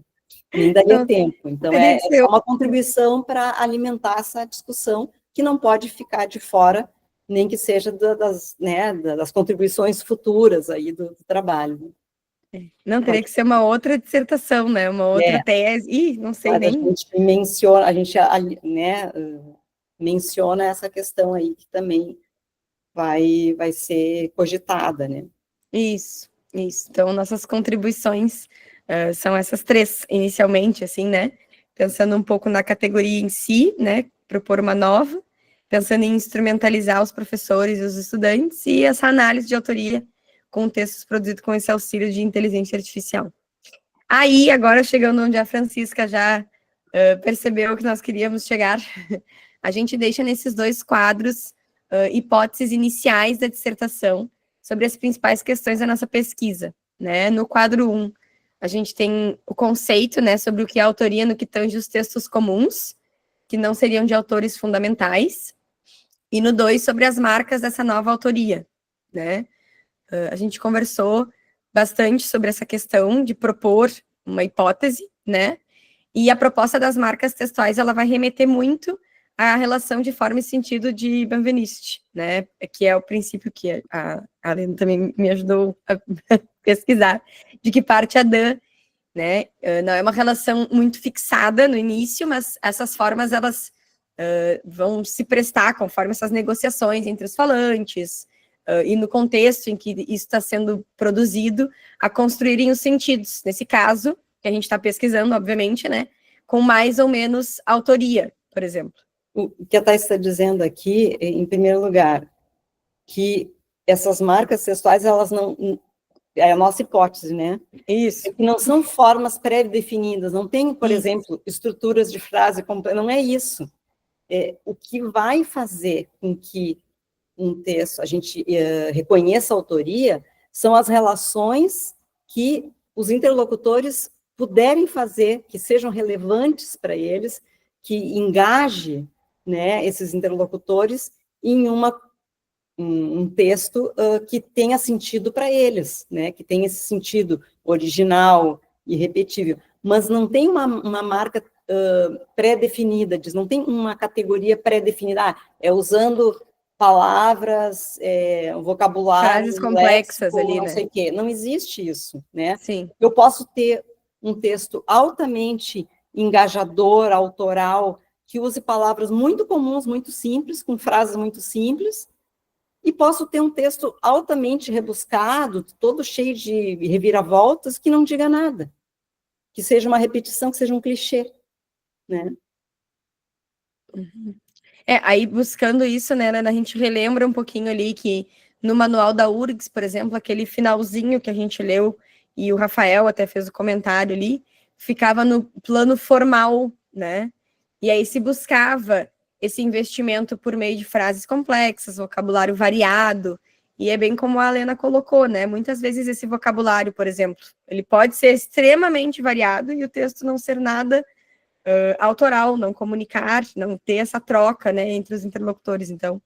Nem daria tempo. Então, é só uma contribuição para alimentar essa discussão que não pode ficar de fora, nem que seja das contribuições futuras aí do trabalho. Não, teria que ser uma outra dissertação, né? Uma outra tese. Ih, não sei nem. A gente menciona essa questão aí que também vai ser cogitada, né? Isso. Então, nossas contribuições são essas três, inicialmente, assim, né? Pensando um pouco na categoria em si, né? Propor uma nova, pensando em instrumentalizar os professores e os estudantes, e essa análise de autoria com textos produzidos com esse auxílio de inteligência artificial. Aí, agora, chegando onde a Francisca já percebeu que nós queríamos chegar, a gente deixa nesses dois quadros hipóteses iniciais da dissertação sobre as principais questões da nossa pesquisa, né? No quadro 1, a gente tem o conceito, né, sobre o que é autoria no que tange os textos comuns, que não seriam de autores fundamentais, e no 2, sobre as marcas dessa nova autoria, né? A gente conversou bastante sobre essa questão de propor uma hipótese, né? E a proposta das marcas textuais, ela vai remeter muito à relação de forma e sentido de Benveniste, né? Que é o princípio que a Helena também me ajudou a pesquisar, de que parte a Dan, né? Não é uma relação muito fixada no início, mas essas formas, elas vão se prestar conforme essas negociações entre os falantes, e no contexto em que isso está sendo produzido, a construírem os sentidos. Nesse caso, que a gente está pesquisando, obviamente, né, com mais ou menos autoria, por exemplo. O que a Thaís está dizendo aqui, em primeiro lugar, que essas marcas textuais, elas não... É a nossa hipótese, né? Isso. Que não são formas pré-definidas, não tem, por exemplo, estruturas de frase, não é isso. O que vai fazer com que um texto, a gente reconheça a autoria, são as relações que os interlocutores puderem fazer, que sejam relevantes para eles, que engaje, né, esses interlocutores em um texto que tenha sentido para eles, né, que tenha esse sentido original e repetível, mas não tem uma marca pré-definida, não tem uma categoria pré-definida, usando palavras, um vocabulário, frases complexas léxico, ali, não né? sei o quê. Não existe isso, né? Sim. Eu posso ter um texto altamente engajador, autoral, que use palavras muito comuns, muito simples, com frases muito simples, e posso ter um texto altamente rebuscado, todo cheio de reviravoltas, que não diga nada, que seja uma repetição, que seja um clichê, né? Uhum. Aí buscando isso, né, a gente relembra um pouquinho ali que no manual da URGS, por exemplo, aquele finalzinho que a gente leu, e o Rafael até fez o comentário ali, ficava no plano formal, né? E aí se buscava esse investimento por meio de frases complexas, vocabulário variado, e é bem como a Helena colocou, né? Muitas vezes esse vocabulário, por exemplo, ele pode ser extremamente variado e o texto não ser nada autoral, não comunicar, não ter essa troca, né, entre os interlocutores. Então,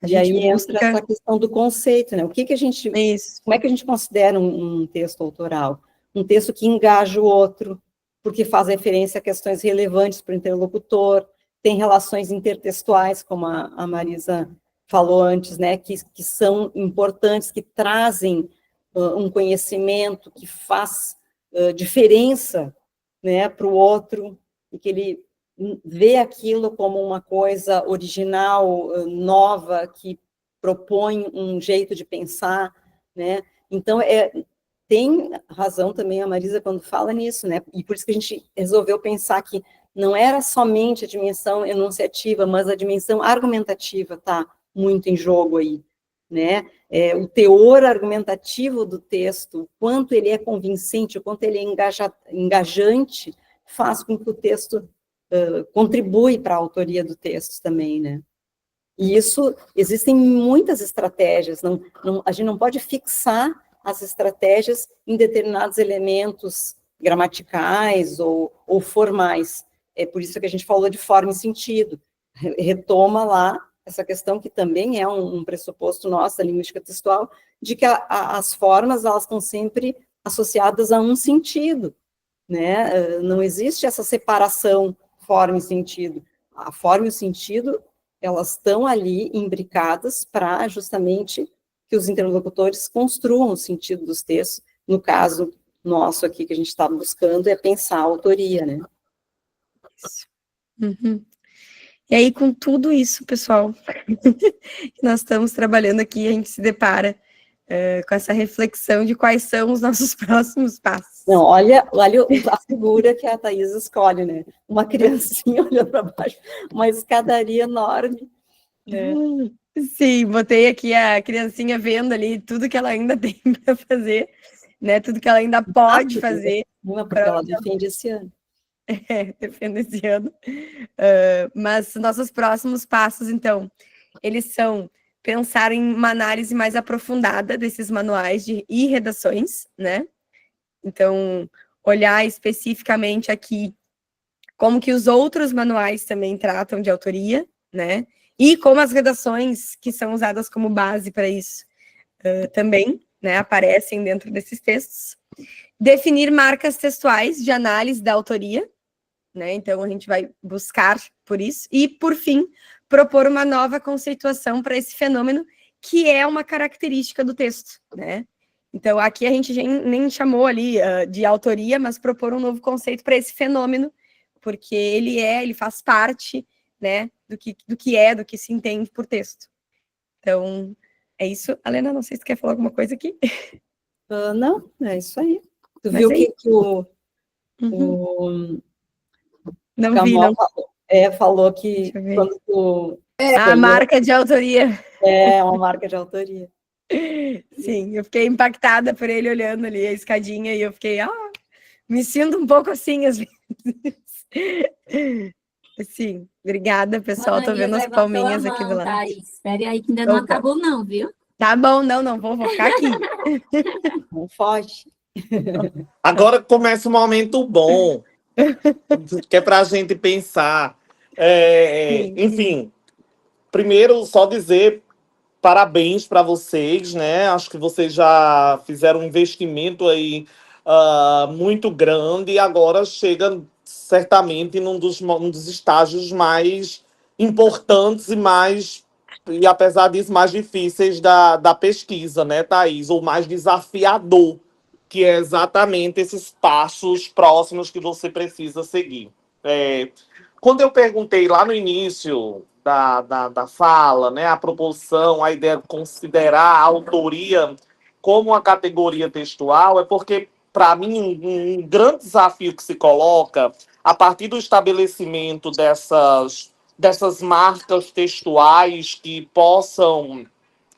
a gente aí busca... entra essa questão do conceito, né? Como é que a gente considera um texto autoral? Um texto que engaja o outro, porque faz referência a questões relevantes para o interlocutor, tem relações intertextuais, como a Marisa falou antes, né, que são importantes, que trazem um conhecimento que faz diferença, né, para o outro, e que ele vê aquilo como uma coisa original, nova, que propõe um jeito de pensar, né? Então, tem razão também a Marisa quando fala nisso, né? E por isso que a gente resolveu pensar que não era somente a dimensão enunciativa, mas a dimensão argumentativa está muito em jogo aí, né? O teor argumentativo do texto, o quanto ele é convincente, o quanto ele é engajante, faz com que o texto contribui para a autoria do texto também, né? E isso, existem muitas estratégias, a gente não pode fixar as estratégias em determinados elementos gramaticais ou formais. É por isso que a gente falou de forma e sentido. Retoma lá essa questão que também é um pressuposto nosso da linguística textual, de que as formas, elas estão sempre associadas a um sentido, né? Não existe essa separação forma e sentido. A forma e o sentido, elas estão ali imbricadas para justamente que os interlocutores construam o sentido dos textos. No caso nosso aqui, que a gente está buscando, é pensar a autoria, né? Uhum. E aí, com tudo isso, pessoal, que nós estamos trabalhando aqui, a gente se depara com essa reflexão de quais são os nossos próximos passos. Não, olha a figura que a Thaís escolhe, né? Uma criancinha olhando para baixo, uma escadaria enorme, né? Sim, botei aqui a criancinha vendo ali tudo que ela ainda tem para fazer, né? Tudo que ela ainda pode fazer. Porque ela defende esse ano. Defende esse ano. Mas nossos próximos passos, então, eles são pensar em uma análise mais aprofundada desses manuais e redações, né? Então, olhar especificamente aqui como que os outros manuais também tratam de autoria, né? E como as redações que são usadas como base para isso também, né, aparecem dentro desses textos. Definir marcas textuais de análise da autoria, né? Então, a gente vai buscar por isso. E, por fim, propor uma nova conceituação para esse fenômeno, que é uma característica do texto, né? Então, aqui a gente nem chamou ali de autoria, mas propor um novo conceito para esse fenômeno, porque ele faz parte, né, do que se entende por texto. Então, é isso. Alena, não sei se tu quer falar alguma coisa aqui. Não, é isso aí. Tu Mas viu é que o Não vi, Camol não. falou que Deixa eu ver. quando tu A marca de autoria. é uma marca de autoria. Sim, eu fiquei impactada por ele olhando ali a escadinha e eu fiquei, me sinto um pouco assim às vezes. Sim, obrigada, pessoal. Tô vendo as palminhas aqui do lado. Espere aí que ainda não acabou não, viu? Tá bom, não vou ficar aqui. Não foge. Agora começa um momento bom, que é para a gente pensar. Enfim, primeiro, só dizer parabéns para vocês, né? Acho que vocês já fizeram um investimento aí muito grande e agora chega certamente num dos estágios mais importantes e apesar disso, mais difíceis da pesquisa, né, Thaís? Ou mais desafiador, que é exatamente esses passos próximos que você precisa seguir. Quando eu perguntei lá no início da fala, né, a proposição, a ideia de considerar a autoria como uma categoria textual, é porque, para mim, um grande desafio que se coloca a partir do estabelecimento dessas marcas textuais que possam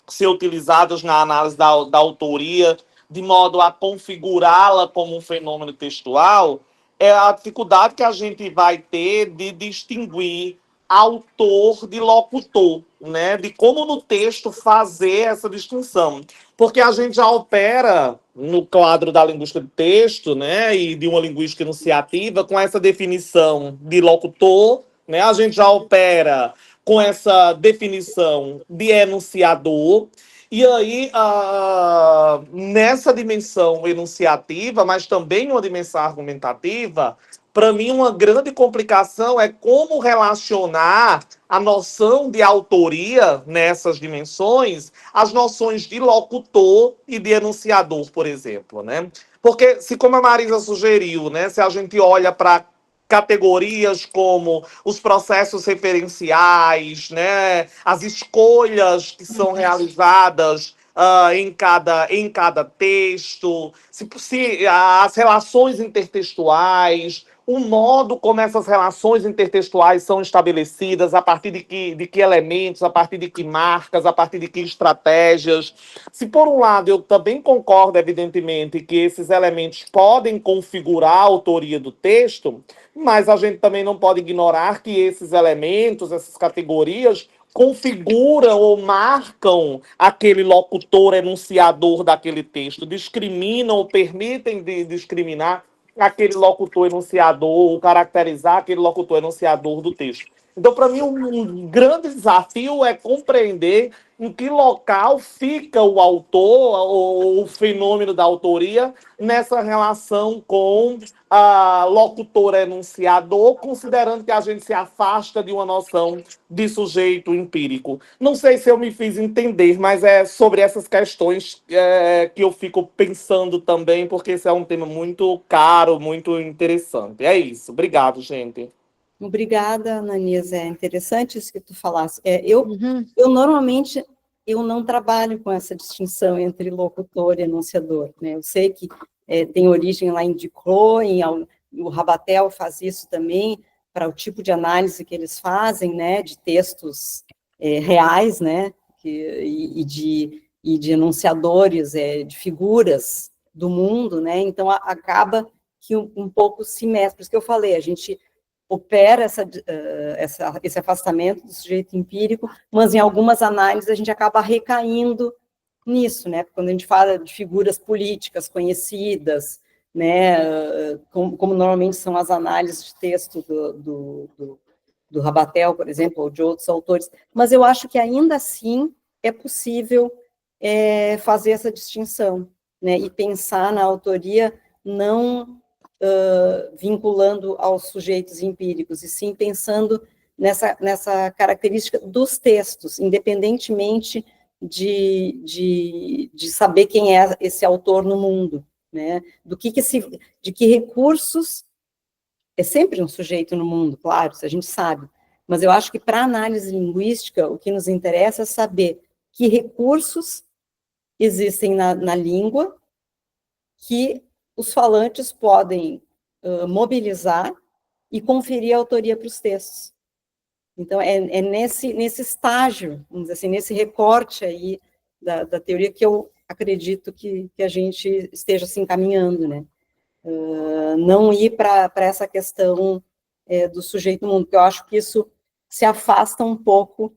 ser utilizadas na análise da autoria, de modo a configurá-la como um fenômeno textual, é a dificuldade que a gente vai ter de distinguir autor de locutor, né? De como no texto fazer essa distinção. Porque a gente já opera no quadro da linguística do texto, né? E de uma linguística enunciativa com essa definição de locutor, né? A gente já opera com essa definição de enunciador. E aí, nessa dimensão enunciativa, mas também uma dimensão argumentativa, para mim, uma grande complicação é como relacionar a noção de autoria nessas dimensões às noções de locutor e de enunciador, por exemplo, né? Porque, se como a Marisa sugeriu, né, se a gente olha para categorias como os processos referenciais, né, as escolhas que são realizadas em cada texto, se as relações intertextuais, o modo como essas relações intertextuais são estabelecidas, a partir de que elementos, a partir de que marcas, a partir de que estratégias. Se, por um lado, eu também concordo, evidentemente, que esses elementos podem configurar a autoria do texto, mas a gente também não pode ignorar que esses elementos, essas categorias, configuram ou marcam aquele locutor enunciador daquele texto, discriminam ou permitem discriminar aquele locutor enunciador, ou caracterizar aquele locutor enunciador do texto. Então, para mim, um grande desafio é compreender em que local fica o autor, ou o fenômeno da autoria, nessa relação com a locutor enunciador, considerando que a gente se afasta de uma noção de sujeito empírico. Não sei se eu me fiz entender, mas é sobre essas questões que eu fico pensando também, porque esse é um tema muito caro, muito interessante. É isso. Obrigado, gente. Obrigada, Ananias. É interessante isso que tu falaste. Eu normalmente eu não trabalho com essa distinção entre locutor e enunciador, né? Eu sei que tem origem lá em Duclos, o Rabatel faz isso também, para o tipo de análise que eles fazem, né, de textos reais, né, e de enunciadores, de figuras do mundo, né? Então acaba que um pouco se mescla. Por isso que eu falei, a gente opera esse afastamento do sujeito empírico, mas em algumas análises a gente acaba recaindo nisso, né? Quando a gente fala de figuras políticas conhecidas, né? Como normalmente são as análises de texto do Rabatel, por exemplo, ou de outros autores, mas eu acho que ainda assim é possível fazer essa distinção, né? E pensar na autoria não vinculando aos sujeitos empíricos, e sim pensando nessa característica dos textos, independentemente de saber quem é esse autor no mundo, né? De que recursos é sempre um sujeito no mundo, claro, isso a gente sabe, mas eu acho que para análise linguística o que nos interessa é saber que recursos existem na língua que os falantes podem mobilizar e conferir a autoria para os textos. Então, é nesse estágio, vamos dizer assim, nesse recorte aí da teoria que eu acredito que a gente esteja se encaminhando, né? Não ir para essa questão do sujeito mundo, porque eu acho que isso se afasta um pouco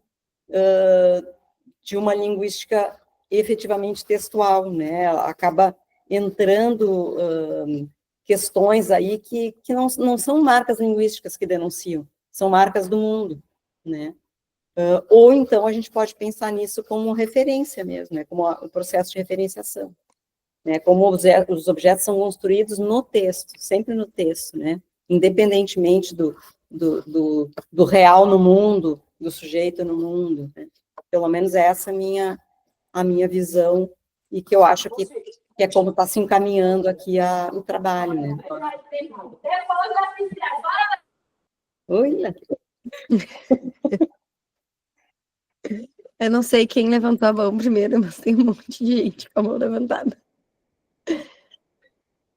de uma linguística efetivamente textual, né? Ela acaba entrando questões aí que não são marcas linguísticas que denunciam, são marcas do mundo, né? Ou então a gente pode pensar nisso como referência mesmo, né? Como o processo de referenciação, né? Como os objetos são construídos no texto, sempre no texto, né? Independentemente do real no mundo, do sujeito no mundo, né? Pelo menos essa é a minha visão, e que eu acho que é como está se encaminhando aqui o trabalho, né? Oi, Eu não sei quem levantou a mão primeiro, mas tem um monte de gente com a mão levantada.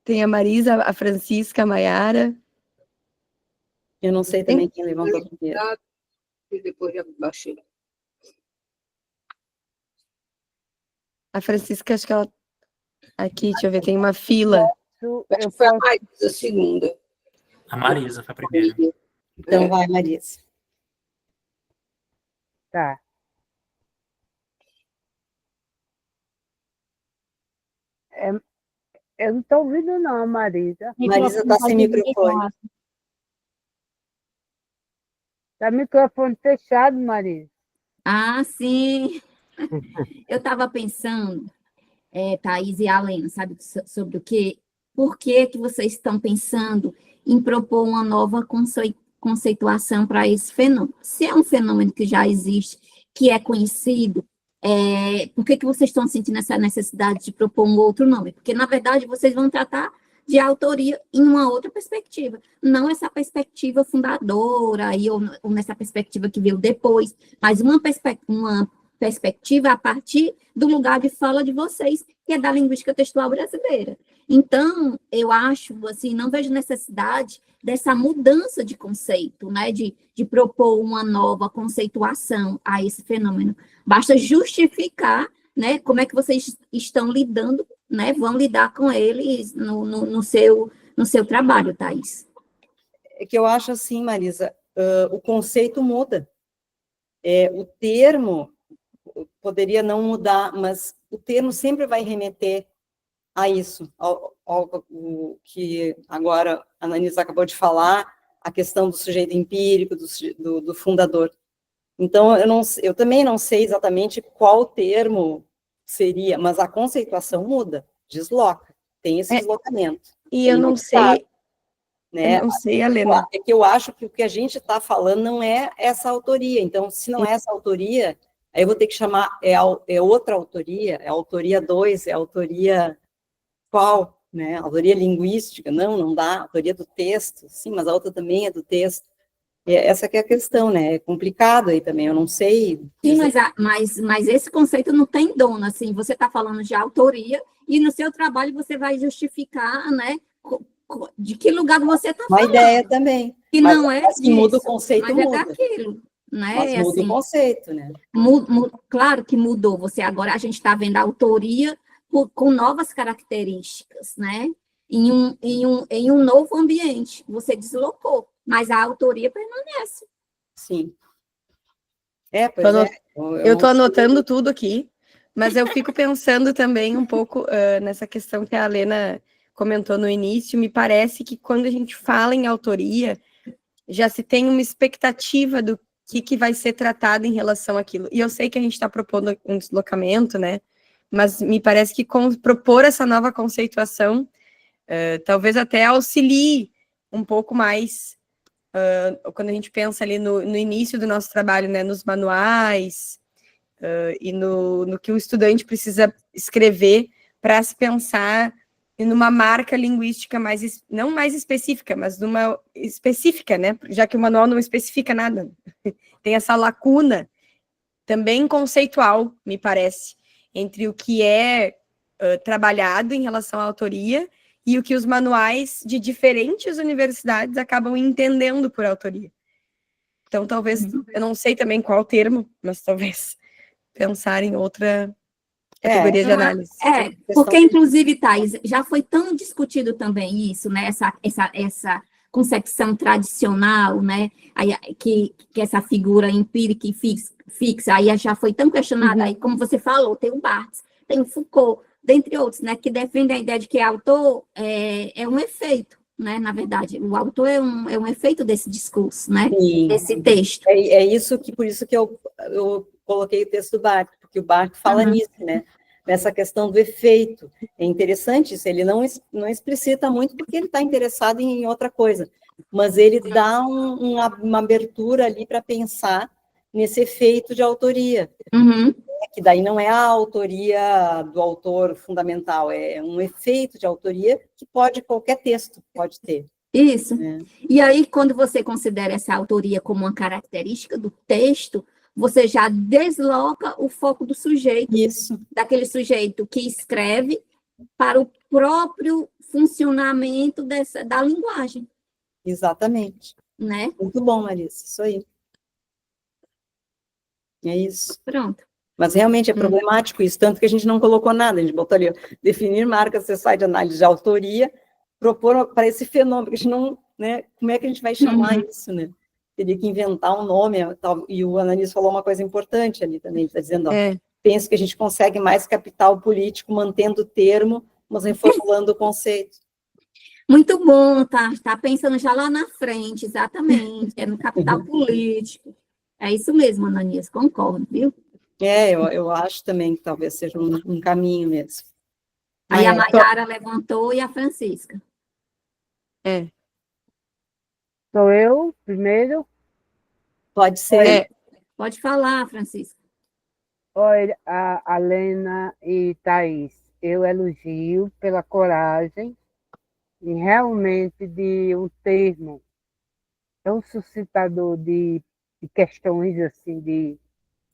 Tem a Marisa, a Francisca, a Maiara. eu não sei também quem levantou primeiro. E depois já baixei. A Francisca, acho que ela... Aqui, deixa eu ver, tem uma fila. Acho que foi a Marisa, a segunda. A Marisa foi a primeira. Então vai, Marisa. Tá. Eu não estou ouvindo não, Marisa. Marisa está sem microfone. Está microfone fechado, Marisa. Ah, sim. Eu estava pensando, Thaís e Alena, sabe sobre o quê? Por que vocês estão pensando em propor uma nova conceituação para esse fenômeno. Se é um fenômeno que já existe, que é conhecido, por que vocês estão sentindo essa necessidade de propor um outro nome? Porque, na verdade, vocês vão tratar de autoria em uma outra perspectiva, não essa perspectiva fundadora, ou nessa perspectiva que veio depois, mas uma perspectiva a partir do lugar de fala de vocês, que é da linguística textual brasileira. Então, eu acho, assim, não vejo necessidade dessa mudança de conceito, né, de propor uma nova conceituação a esse fenômeno. Basta justificar, né, como é que vocês estão lidando, né, vão lidar com eles no seu trabalho, Thaís. É que eu acho assim, Marisa, o conceito muda. O termo poderia não mudar, mas o termo sempre vai remeter a isso, ao que agora a Ananias acabou de falar, a questão do sujeito empírico, do fundador. Então, eu também não sei exatamente qual termo seria, mas a conceituação muda, desloca, tem esse deslocamento. E eu não sei, né? Eu não sei, Helena. É que eu acho que o que a gente está falando não é essa autoria, então, se não é essa autoria, aí eu vou ter que chamar, é outra autoria, é a autoria 2, é a autoria qual, né? A autoria linguística, não dá, a autoria do texto, sim, mas a outra também é do texto. Essa que é a questão, né? É complicado aí também, eu não sei. Sim, mas esse conceito não tem dono, assim, você está falando de autoria e no seu trabalho você vai justificar, né, de que lugar você está falando. Uma ideia também. Que não é mas disso, muda o conceito, mas muda. É daquilo, né? Mas muda assim, o conceito, né? Claro que mudou, agora a gente está vendo a autoria com novas características, né? Em um novo ambiente, você deslocou, mas a autoria permanece. Sim. Pois é. Eu estou anotando tudo aqui, mas eu fico pensando também um pouco nessa questão que a Helena comentou no início. Me parece que quando a gente fala em autoria, já se tem uma expectativa do que vai ser tratado em relação àquilo. E eu sei que a gente está propondo um deslocamento, né? Mas me parece que propor essa nova conceituação talvez até auxilie um pouco mais quando a gente pensa ali no início do nosso trabalho, né, nos manuais e no que o estudante precisa escrever para se pensar numa marca linguística não mais específica, mas numa específica, né, já que o manual não especifica nada. Tem essa lacuna também conceitual, me parece, entre o que é trabalhado em relação à autoria e o que os manuais de diferentes universidades acabam entendendo por autoria. Então, talvez, eu não sei também qual termo, mas talvez pensar em outra categoria de análise. Porque, inclusive, Thais, já foi tão discutido também isso, né? Essa concepção tradicional, né? Que essa figura empírica e fixa, aí já foi tão questionada, aí, como você falou, tem o Barthes, tem o Foucault, dentre outros, né, que defendem a ideia de que autor é um efeito, né, na verdade, o autor é um efeito desse discurso, né, Sim. desse texto. Por isso que eu coloquei o texto do Barthes, porque o Barthes fala nisso, né, nessa questão do efeito. É interessante isso, ele não explicita muito porque ele está interessado em outra coisa, mas ele dá uma abertura ali para pensar nesse efeito de autoria. Que daí não é a autoria do autor fundamental, é um efeito de autoria que qualquer texto pode ter. Isso. E aí, quando você considera essa autoria como uma característica do texto, você já desloca o foco do sujeito, daquele sujeito que escreve, para o próprio funcionamento da linguagem. Exatamente. Né? Muito bom, Marisa, isso aí. É isso. Pronto. Mas realmente é problemático isso, tanto que a gente não colocou nada, a gente botou ali, definir marcas acessórias de análise de autoria, propor para esse fenômeno, que a gente não, né, como é que a gente vai chamar isso, né? Teria que inventar um nome, e o Ananias falou uma coisa importante ali também, está dizendo, penso que a gente consegue mais capital político mantendo o termo, mas reformulando o conceito. Muito bom, tá pensando já lá na frente, exatamente, no capital político. É isso mesmo, Ananias, concordo, viu? Eu acho também que talvez seja um caminho mesmo. Aí a Mayara levantou e a Francisca. Sou eu, primeiro? Pode ser. Pode falar, Francisca. Olha, a Lena e Thaís, eu elogio pela coragem e realmente de um termo tão suscitador de questões, assim, de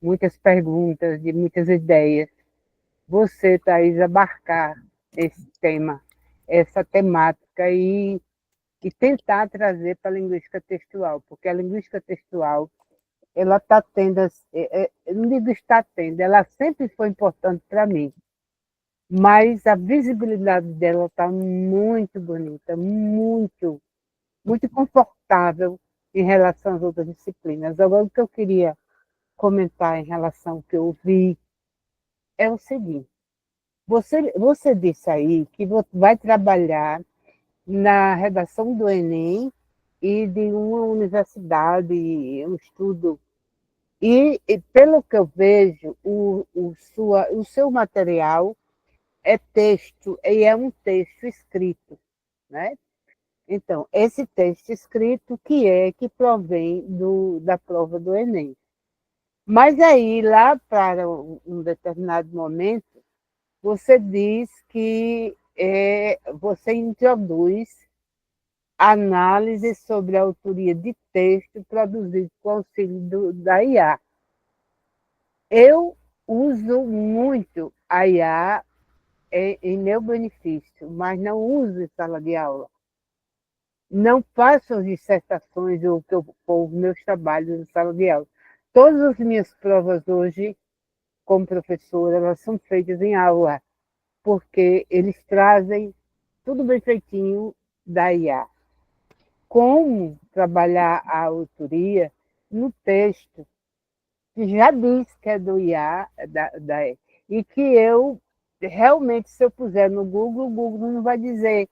muitas perguntas, de muitas ideias. Você, Thaís, abarcar esse tema, essa temática e tentar trazer para a linguística textual, porque a linguística textual ela está tendo, eu não digo está tendo, ela sempre foi importante para mim, mas a visibilidade dela está muito bonita, muito confortável em relação às outras disciplinas. Agora, o que eu queria comentar em relação ao que eu vi é o seguinte: você disse aí que vai trabalhar na redação do Enem e de uma universidade, um estudo. E pelo que eu vejo, o seu material é texto, e é um texto escrito, né? Então, esse texto escrito que provém da prova do Enem. Mas aí, lá para um determinado momento, você diz que você introduz análise sobre a autoria de texto produzido com auxílio da IA. Eu uso muito a IA em meu benefício, mas não uso em sala de aula. Não faço as dissertações ou os meus trabalhos em sala de aula. Todas as minhas provas hoje, como professora, elas são feitas em aula, porque eles trazem tudo bem feitinho da IA. Como trabalhar a autoria no texto, que já diz que é do IA, e que eu, realmente, se eu puser no Google, o Google não vai dizer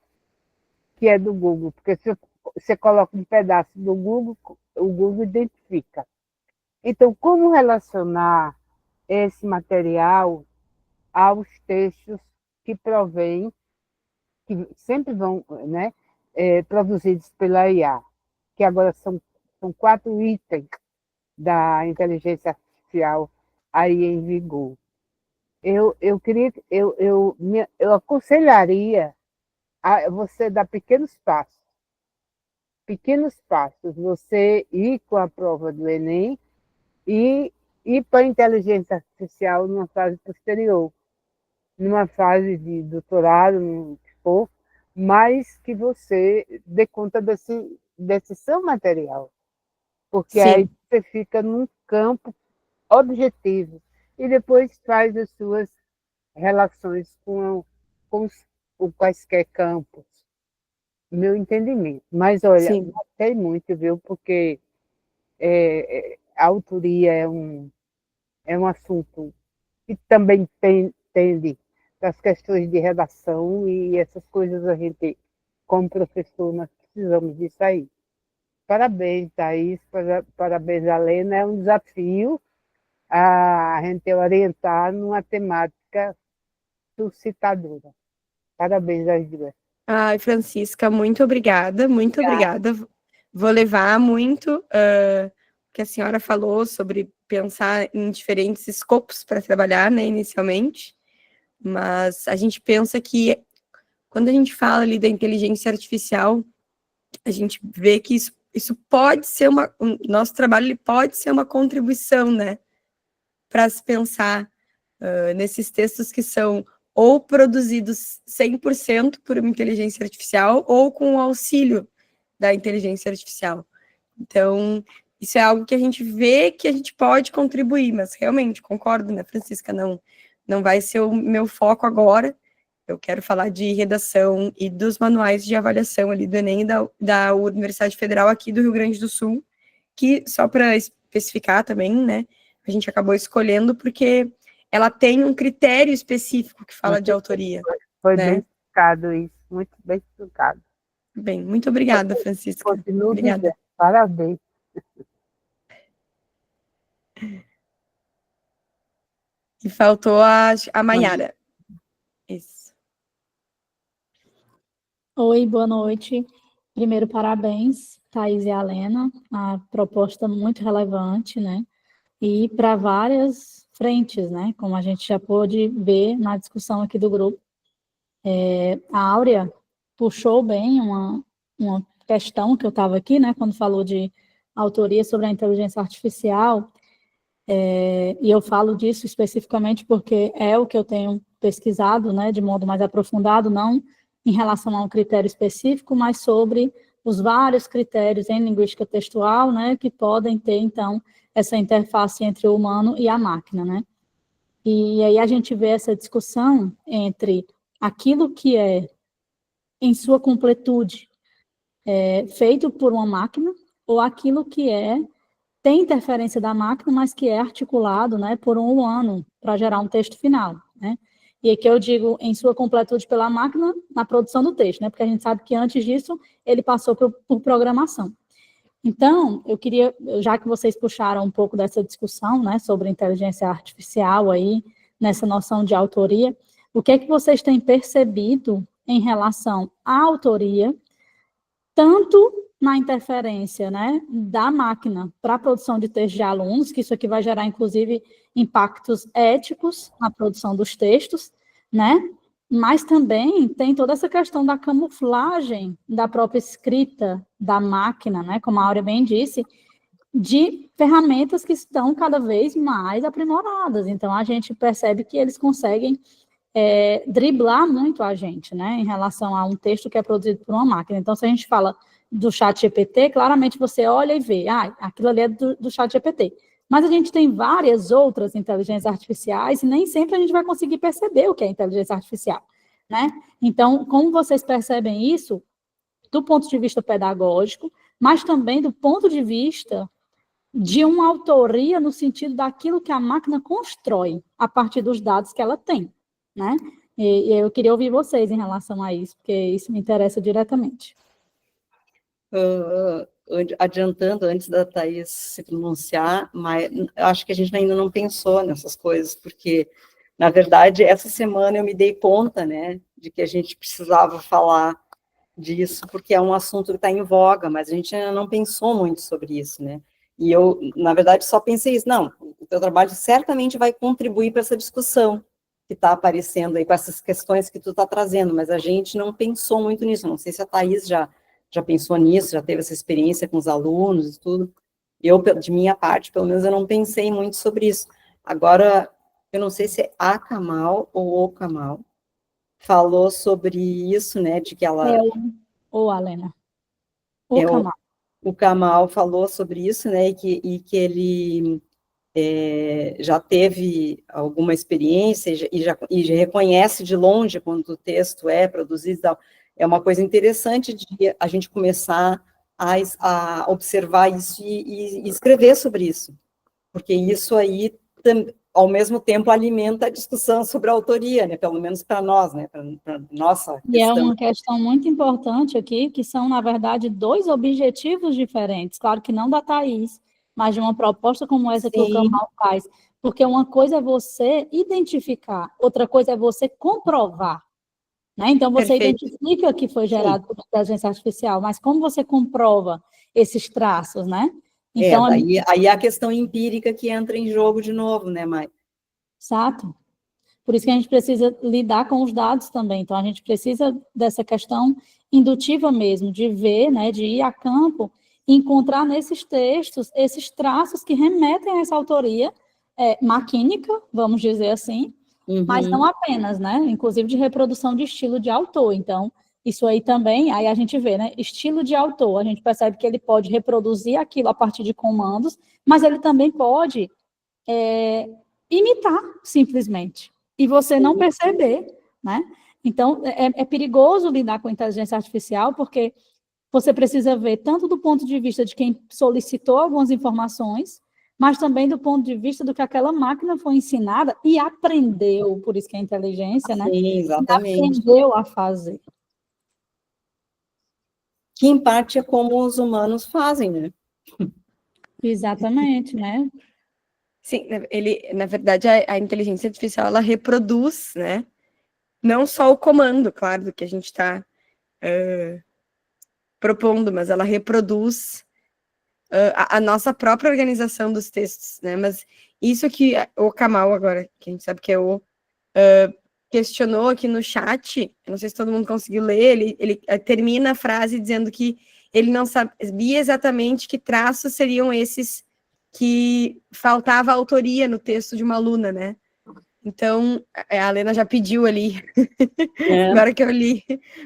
que é do Google, porque se você coloca um pedaço do Google, o Google identifica. Então, como relacionar esse material aos textos que provêm, que sempre vão, né, produzidos pela IA, que agora são 4 itens da inteligência artificial aí em vigor. Eu queria, eu aconselharia a você dar pequenos passos, você ir com a prova do Enem e ir para a inteligência artificial numa fase posterior, numa fase de doutorado, no que for, mas que você dê conta desse seu material, porque Sim. aí você fica num campo objetivo e depois faz as suas relações com quaisquer campos, meu entendimento. Mas, olha, Sim. gostei muito, viu? Porque a autoria é um assunto que também tende das questões de redação e essas coisas a gente, como professor, nós precisamos disso aí. Parabéns, Thaís, parabéns, Helena. É um desafio a gente orientar numa temática suscitadora. Parabéns às duas. Ai, Francisca, muito obrigada, muito obrigada. Vou levar muito o que a senhora falou sobre pensar em diferentes escopos para trabalhar, né, inicialmente, mas a gente pensa que quando a gente fala ali da inteligência artificial, a gente vê que isso pode ser o nosso trabalho ele pode ser uma contribuição, né, para se pensar nesses textos que são ou produzidos 100% por uma inteligência artificial ou com o auxílio da inteligência artificial. Então, isso é algo que a gente vê que a gente pode contribuir, mas realmente, concordo, né, Francisca, não vai ser o meu foco agora. Eu quero falar de redação e dos manuais de avaliação ali do Enem e da Universidade Federal aqui do Rio Grande do Sul, que, só para especificar também, né, a gente acabou escolhendo porque ela tem um critério específico que fala de autoria. Foi né? bem explicado isso, muito bem explicado. Bem, muito obrigada, Francisca. Continuo Obrigada. dizendo, parabéns. E faltou a Maiara. Isso. Oi, boa noite. Primeiro, parabéns, Thaís e Alena, a proposta muito relevante, né? E para várias frentes, né? Como a gente já pôde ver na discussão aqui do grupo. A Áurea puxou bem uma questão que eu estava aqui, né? Quando falou de autoria sobre a inteligência artificial, e eu falo disso especificamente porque é o que eu tenho pesquisado, né? De modo mais aprofundado, não em relação a um critério específico, mas sobre os vários critérios em linguística textual, né, que podem ter, então, essa interface entre o humano e a máquina, né. E aí a gente vê essa discussão entre aquilo que é, em sua completude, feito por uma máquina, ou aquilo que tem interferência da máquina, mas que é articulado, né, por um humano, para gerar um texto final, né. E aqui eu digo em sua completude pela máquina, na produção do texto, né? Porque a gente sabe que antes disso ele passou por programação. Então, eu queria, já que vocês puxaram um pouco dessa discussão, né, sobre inteligência artificial aí, nessa noção de autoria, o que é que vocês têm percebido em relação à autoria, tanto na interferência, né, da máquina para a produção de textos de alunos, que isso aqui vai gerar, inclusive, impactos éticos na produção dos textos, né, mas também tem toda essa questão da camuflagem da própria escrita da máquina, né, como a Áurea bem disse, de ferramentas que estão cada vez mais aprimoradas. Então, a gente percebe que eles conseguem driblar muito a gente, né, em relação a um texto que é produzido por uma máquina. Então, se a gente fala do chat GPT, claramente você olha e vê, aquilo ali é do chat GPT. Mas a gente tem várias outras inteligências artificiais e nem sempre a gente vai conseguir perceber o que é inteligência artificial, né? Então, como vocês percebem isso, do ponto de vista pedagógico, mas também do ponto de vista de uma autoria no sentido daquilo que a máquina constrói a partir dos dados que ela tem, né? E eu queria ouvir vocês em relação a isso, porque isso me interessa diretamente. Adiantando, antes da Thaís se pronunciar, mas acho que a gente ainda não pensou nessas coisas, porque, na verdade, essa semana eu me dei conta, né, de que a gente precisava falar disso, porque é um assunto que está em voga, mas a gente ainda não pensou muito sobre isso, né, e eu, na verdade, só pensei isso, não, o teu trabalho certamente vai contribuir para essa discussão que está aparecendo aí, com essas questões que tu está trazendo, mas a gente não pensou muito nisso, não sei se a Thaís já pensou nisso, já teve essa experiência com os alunos e tudo. Eu, de minha parte, pelo menos, eu não pensei muito sobre isso. Agora, eu não sei se é a Kamal ou o Kamal falou sobre isso, né, de que ela... Ou Alena. O Kamal. O Kamal falou sobre isso, né, e que ele já teve alguma experiência e já reconhece de longe quando o texto é produzido e tal. É uma coisa interessante de a gente começar a observar isso e escrever sobre isso, porque isso aí, ao mesmo tempo, alimenta a discussão sobre a autoria, né, pelo menos para nós, né, para nossa questão. E é uma questão muito importante aqui, que são, na verdade, dois objetivos diferentes, claro que não da Thaís, mas de uma proposta como essa que o Kamal faz, porque uma coisa é você identificar, outra coisa é você comprovar. Né? Então, você identifica que foi gerado por inteligência artificial, mas como você comprova esses traços, né? Então, aí é a questão empírica que entra em jogo de novo, né, Mai? Exato. Por isso que a gente precisa lidar com os dados também. Então, a gente precisa dessa questão indutiva mesmo, de ver, né, de ir a campo e encontrar nesses textos esses traços que remetem a essa autoria maquínica, vamos dizer assim, mas não apenas, né? Inclusive de reprodução de estilo de autor. Então, isso aí também, aí a gente vê, né? Estilo de autor, a gente percebe que ele pode reproduzir aquilo a partir de comandos, mas ele também pode imitar, simplesmente, e você não perceber, né? Então, é perigoso lidar com a inteligência artificial, porque você precisa ver tanto do ponto de vista de quem solicitou algumas informações, mas também do ponto de vista do que aquela máquina foi ensinada e aprendeu, por isso que é inteligência, né? Sim, exatamente. Aprendeu a fazer. Que, em parte, é como os humanos fazem, né? Exatamente, né? Sim, na verdade, a inteligência artificial, ela reproduz, né? Não só o comando, claro, do que a gente está propondo, mas ela reproduz a nossa própria organização dos textos, né? Mas isso que o Kamal agora, que a gente sabe que é o questionou aqui no chat, eu não sei se todo mundo conseguiu ler, ele termina a frase dizendo que ele não sabia exatamente que traços seriam esses que faltava autoria no texto de uma aluna, né? Então, a Lena já pediu ali, agora que eu li,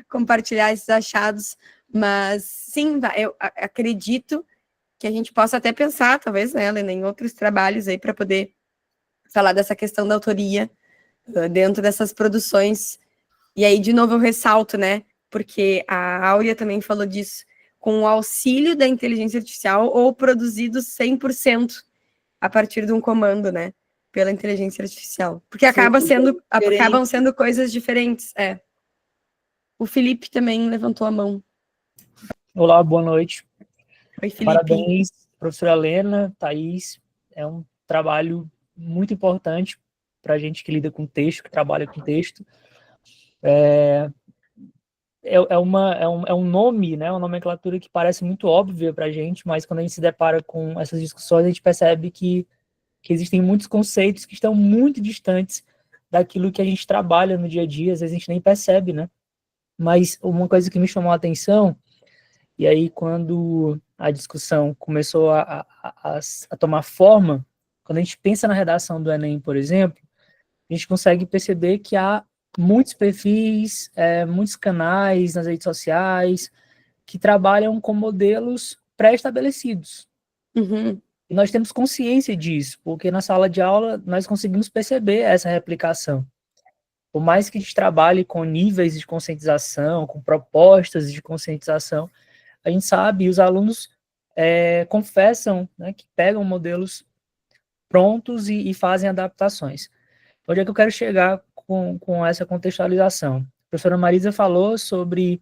compartilhar esses achados, mas sim, eu acredito que a gente possa até pensar, talvez, né, Lena, em outros trabalhos aí para poder falar dessa questão da autoria dentro dessas produções. E aí, de novo, eu ressalto, né, porque a Áurea também falou disso, com o auxílio da inteligência artificial ou produzidos 100% a partir de um comando, né, pela inteligência artificial. Porque acabam sendo coisas diferentes, O Felipe também levantou a mão. Olá, boa noite. Oi, Felipe. Parabéns, professora Lena, Thaís. É um trabalho muito importante para a gente que lida com texto, que trabalha com texto. É um nome, né, uma nomenclatura que parece muito óbvia para a gente, mas quando a gente se depara com essas discussões, a gente percebe que existem muitos conceitos que estão muito distantes daquilo que a gente trabalha no dia a dia, às vezes a gente nem percebe, né? Mas uma coisa que me chamou a atenção, e aí quando a discussão começou a tomar forma, quando a gente pensa na redação do Enem, por exemplo, a gente consegue perceber que há muitos perfis, muitos canais nas redes sociais que trabalham com modelos pré-estabelecidos. Uhum. E nós temos consciência disso, porque na sala de aula nós conseguimos perceber essa replicação. Por mais que a gente trabalhe com níveis de conscientização, com propostas de conscientização, a gente sabe, e os alunos confessam, né, que pegam modelos prontos e fazem adaptações. Onde é que eu quero chegar com essa contextualização? A professora Marisa falou sobre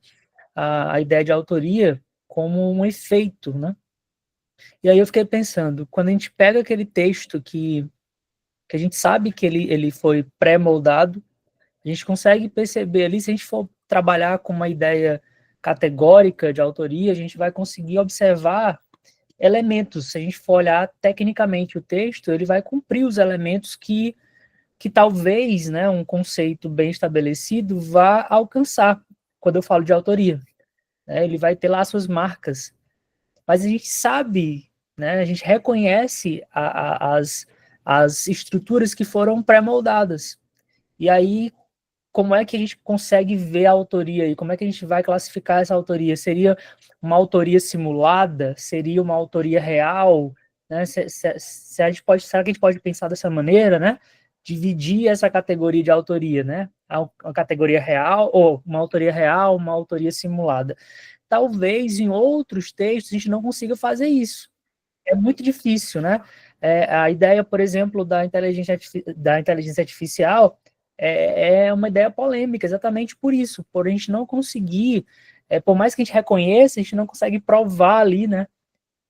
a ideia de autoria como um efeito, né? E aí eu fiquei pensando, quando a gente pega aquele texto que a gente sabe que ele foi pré-moldado, a gente consegue perceber ali, se a gente for trabalhar com uma ideia categórica de autoria, a gente vai conseguir observar elementos. Se a gente for olhar tecnicamente o texto, ele vai cumprir os elementos que talvez, né, um conceito bem estabelecido vá alcançar, quando eu falo de autoria. Ele vai ter lá suas marcas. Mas a gente sabe, né, a gente reconhece as estruturas que foram pré-moldadas. E aí, como é que a gente consegue ver a autoria aí? Como é que a gente vai classificar essa autoria? Seria uma autoria simulada? Seria uma autoria real? Né? Será que a gente pode pensar dessa maneira, né? Dividir essa categoria de autoria, né? Uma categoria real, ou uma autoria simulada. Talvez em outros textos a gente não consiga fazer isso. É muito difícil, né? A ideia, por exemplo, da inteligência artificial é uma ideia polêmica, exatamente por isso, por a gente não conseguir, por mais que a gente reconheça, a gente não consegue provar ali, né?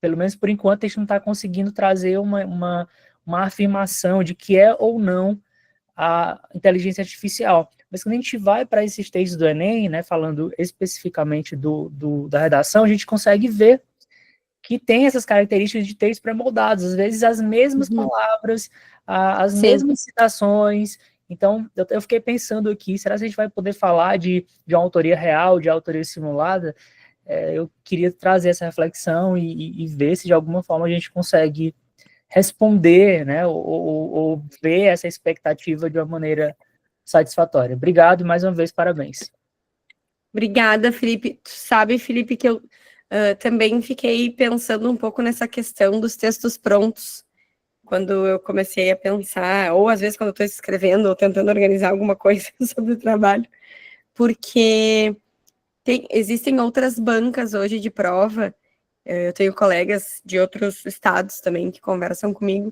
Pelo menos por enquanto a gente não está conseguindo trazer uma afirmação de que é ou não a inteligência artificial. Mas quando a gente vai para esses textos do Enem, né, falando especificamente da redação, a gente consegue ver que tem essas características de textos pré-moldados, às vezes as mesmas palavras, as mesmas citações. Então, eu fiquei pensando aqui, será que a gente vai poder falar de uma autoria real, de autoria simulada? Eu queria trazer essa reflexão e ver se de alguma forma a gente consegue responder, né, ou ver essa expectativa de uma maneira satisfatória. Obrigado e mais uma vez, parabéns. Obrigada, Felipe. Tu sabe, Felipe, que eu também fiquei pensando um pouco nessa questão dos textos prontos, quando eu comecei a pensar, ou às vezes quando eu estou escrevendo ou tentando organizar alguma coisa sobre o trabalho, porque existem outras bancas hoje de prova, eu tenho colegas de outros estados também que conversam comigo,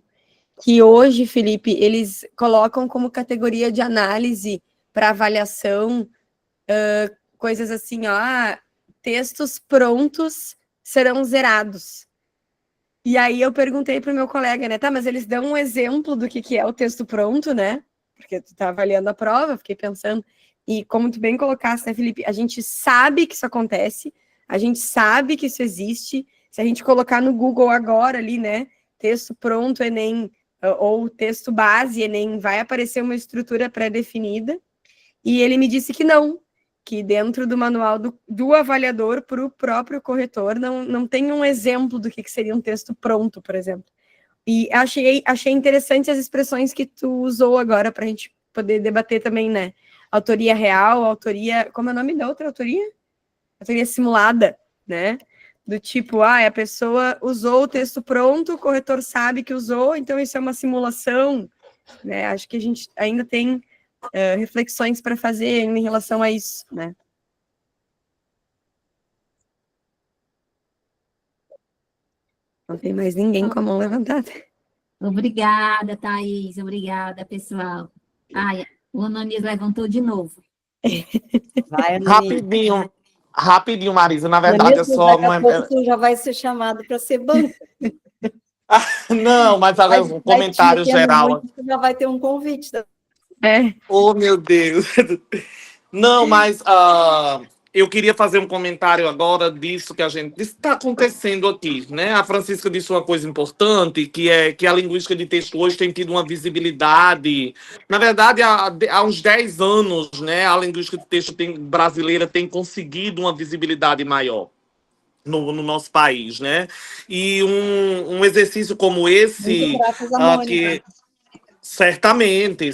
que hoje, Felipe, eles colocam como categoria de análise para avaliação coisas assim, textos prontos serão zerados. E aí eu perguntei para o meu colega, né, mas eles dão um exemplo do que é o texto pronto, né, porque tu tá avaliando a prova, fiquei pensando, e como tu bem colocaste, né, Felipe, a gente sabe que isso acontece, A gente sabe que isso existe. Se a gente colocar no Google agora ali, né, texto pronto Enem ou texto base Enem, vai aparecer uma estrutura pré-definida. E ele me disse que não, que dentro do manual do avaliador para o próprio corretor não tem um exemplo do que seria um texto pronto, por exemplo. E achei interessante as expressões que tu usou agora para a gente poder debater também, né? Autoria real, autoria... Como é o nome da outra autoria? Autoria simulada, né? Do tipo, a pessoa usou o texto pronto, o corretor sabe que usou, então isso é uma simulação, né? Acho que a gente ainda tem reflexões para fazer em relação a isso, né? Não tem mais ninguém com a mão levantada. Obrigada, Thaís. Obrigada, pessoal. Ai, o Ananias levantou de novo. Vai, Ananias. Rapidinho, Marisa. Na verdade, Ananias, é só... daqui a pouco tu já vai ser chamado para ser banco. Não, mas agora um comentário geral. Muito, tu já vai ter um convite. Oh, meu Deus. Não, mas eu queria fazer um comentário agora disso que está acontecendo aqui, né? A Francisca disse uma coisa importante, que é que a linguística de texto hoje tem tido uma visibilidade. Na verdade, há uns 10 anos, né, a linguística de texto brasileira tem conseguido uma visibilidade maior no nosso país, né? E um exercício como esse, Muito graças a Mônica. que certamente.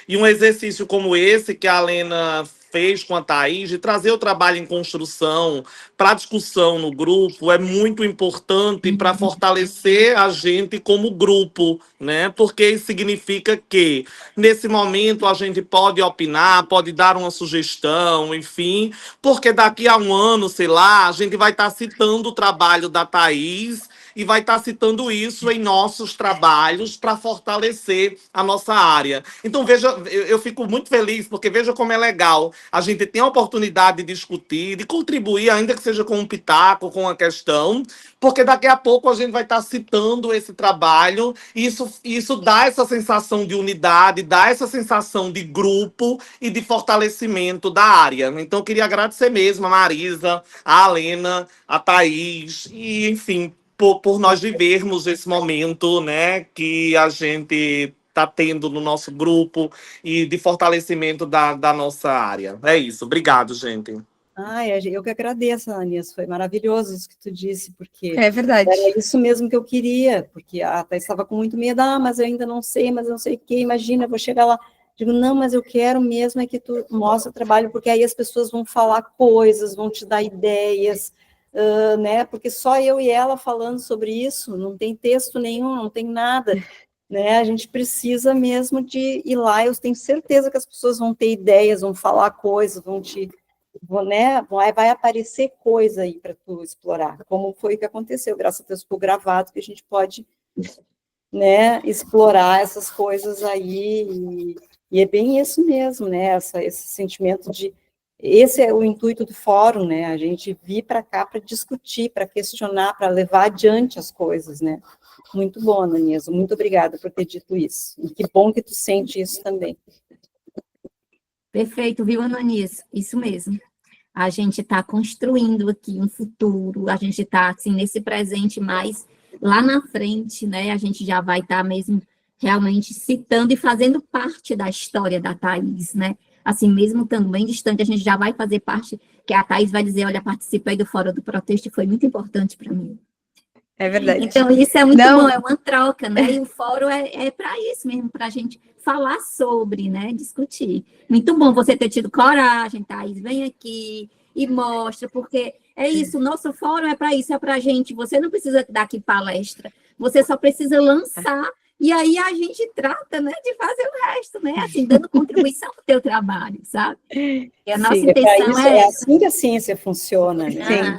E um exercício como esse que a Alena fez com a Thaís, de trazer o trabalho em construção para discussão no grupo, é muito importante para fortalecer a gente como grupo, né? Porque isso significa que, nesse momento, a gente pode opinar, pode dar uma sugestão, enfim, porque daqui a um ano, sei lá, a gente vai estar citando o trabalho da Thaís e vai estar citando isso em nossos trabalhos para fortalecer a nossa área. Então, veja, eu fico muito feliz, porque veja como é legal. A gente tem a oportunidade de discutir, de contribuir, ainda que seja com um pitaco, com uma questão, porque daqui a pouco a gente vai estar citando esse trabalho, e isso dá essa sensação de unidade, dá essa sensação de grupo e de fortalecimento da área. Então, eu queria agradecer mesmo a Marisa, a Alena, a Thaís, e, enfim, por nós vivermos esse momento, né, que a gente está tendo no nosso grupo e de fortalecimento da nossa área. É isso. Obrigado, gente. Eu que agradeço, Ananias. Foi maravilhoso isso que tu disse, porque é verdade. Era isso mesmo que eu queria, porque a Thaís estava com muito medo, mas eu ainda não sei, mas eu não sei o que, imagina, eu vou chegar lá. Digo, não, mas eu quero mesmo é que tu mostre o trabalho, porque aí as pessoas vão falar coisas, vão te dar ideias, né? Porque só eu e ela falando sobre isso, não tem texto nenhum, não tem nada, né? A gente precisa mesmo de ir lá, eu tenho certeza que as pessoas vão ter ideias, vão falar coisas, né? Vai aparecer coisa aí para tu explorar, como foi que aconteceu, graças a Deus ficou gravado, que a gente pode, né, explorar essas coisas aí, e é bem isso mesmo, né? Esse sentimento de... Esse é o intuito do fórum, né? A gente vir para cá para discutir, para questionar, para levar adiante as coisas, né? Muito bom, Ananias. Muito obrigada por ter dito isso. E que bom que tu sente isso também. Perfeito, viu, Ananias? Isso mesmo. A gente está construindo aqui um futuro, a gente está, assim, nesse presente, mas lá na frente, né? A gente já vai estar mesmo realmente citando e fazendo parte da história da Thaís, né? Assim, mesmo estando bem distante, a gente já vai fazer parte, que a Thaís vai dizer, olha, participei do Fórum do Protesto e foi muito importante para mim. É verdade. Então, isso é muito bom, é uma troca, né? E o fórum é para isso mesmo, para a gente falar sobre, né? Discutir. Muito bom você ter tido coragem, Thaís, vem aqui e mostra, porque é isso, o nosso fórum é para isso, é para a gente, você não precisa dar aqui palestra, você só precisa lançar, e aí a gente trata, né, de fazer o resto, né? Assim, dando contribuição para o teu trabalho, sabe? E a nossa intenção é assim que a ciência funciona, né? Sim.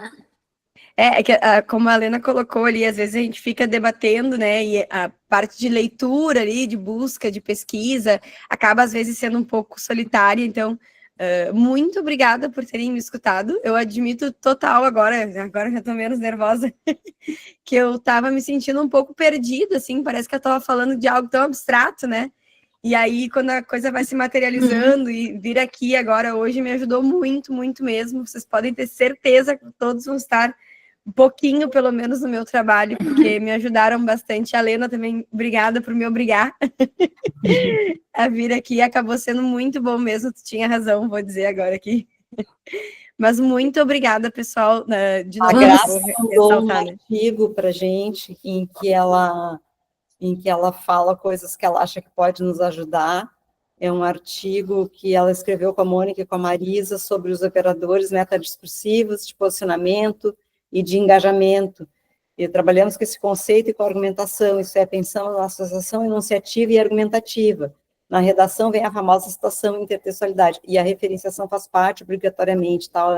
Como a Alena colocou ali, às vezes a gente fica debatendo, né, e a parte de leitura ali, de busca, de pesquisa, acaba às vezes sendo um pouco solitária, então, muito obrigada por terem me escutado, eu admito total agora já tô menos nervosa, que eu tava me sentindo um pouco perdida, assim, parece que eu tava falando de algo tão abstrato, né, E aí, quando a coisa vai se materializando e vir aqui agora hoje, me ajudou muito, muito mesmo. Vocês podem ter certeza que todos vão estar um pouquinho, pelo menos, no meu trabalho, porque me ajudaram bastante. A Lena também, obrigada por me obrigar a vir aqui. Acabou sendo muito bom mesmo, tu tinha razão, vou dizer agora aqui. Mas muito obrigada, pessoal. De novo, A Graça vou mandou um ressaltar, né? artigo para a gente em que ela fala coisas que ela acha que pode nos ajudar. É um artigo que ela escreveu com a Mônica e com a Marisa sobre os operadores metadiscursivos de posicionamento e de engajamento. E trabalhamos com esse conceito e com a argumentação, isso é, pensamos na associação enunciativa e argumentativa. Na redação vem a famosa citação intertextualidade, e a referenciação faz parte obrigatoriamente, tal.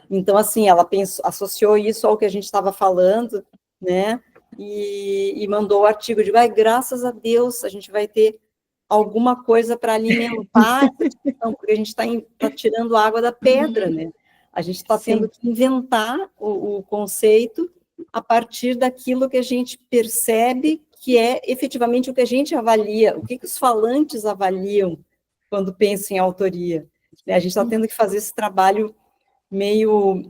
Então, assim, ela associou isso ao que a gente estava falando, né, e mandou o artigo de, graças a Deus, a gente vai ter alguma coisa para alimentar, porque a gente está tirando água da pedra, né? A gente está tendo que inventar o conceito a partir daquilo que a gente percebe que é efetivamente o que a gente avalia, o que os falantes avaliam quando pensam em autoria. A gente está tendo que fazer esse trabalho meio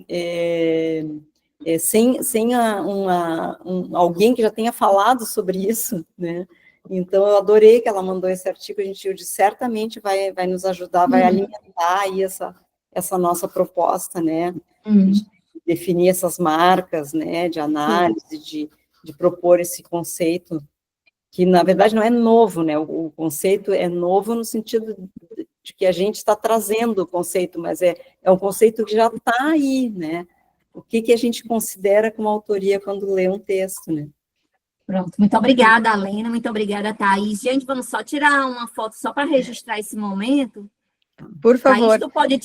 sem alguém que já tenha falado sobre isso, né? Então, eu adorei que ela mandou esse artigo, a gente certamente vai nos ajudar, vai alimentar aí essa nossa proposta, né? De definir essas marcas, né? De análise, de propor esse conceito, que, na verdade, não é novo, né? O conceito é novo no sentido de que a gente está trazendo o conceito, mas é um conceito que já está aí, né? O que a gente considera como autoria quando lê um texto, né? Pronto, muito obrigada, Lena, muito obrigada, Thaís. Gente, vamos só tirar uma foto só para registrar esse momento. Por favor. Thaís, tu pode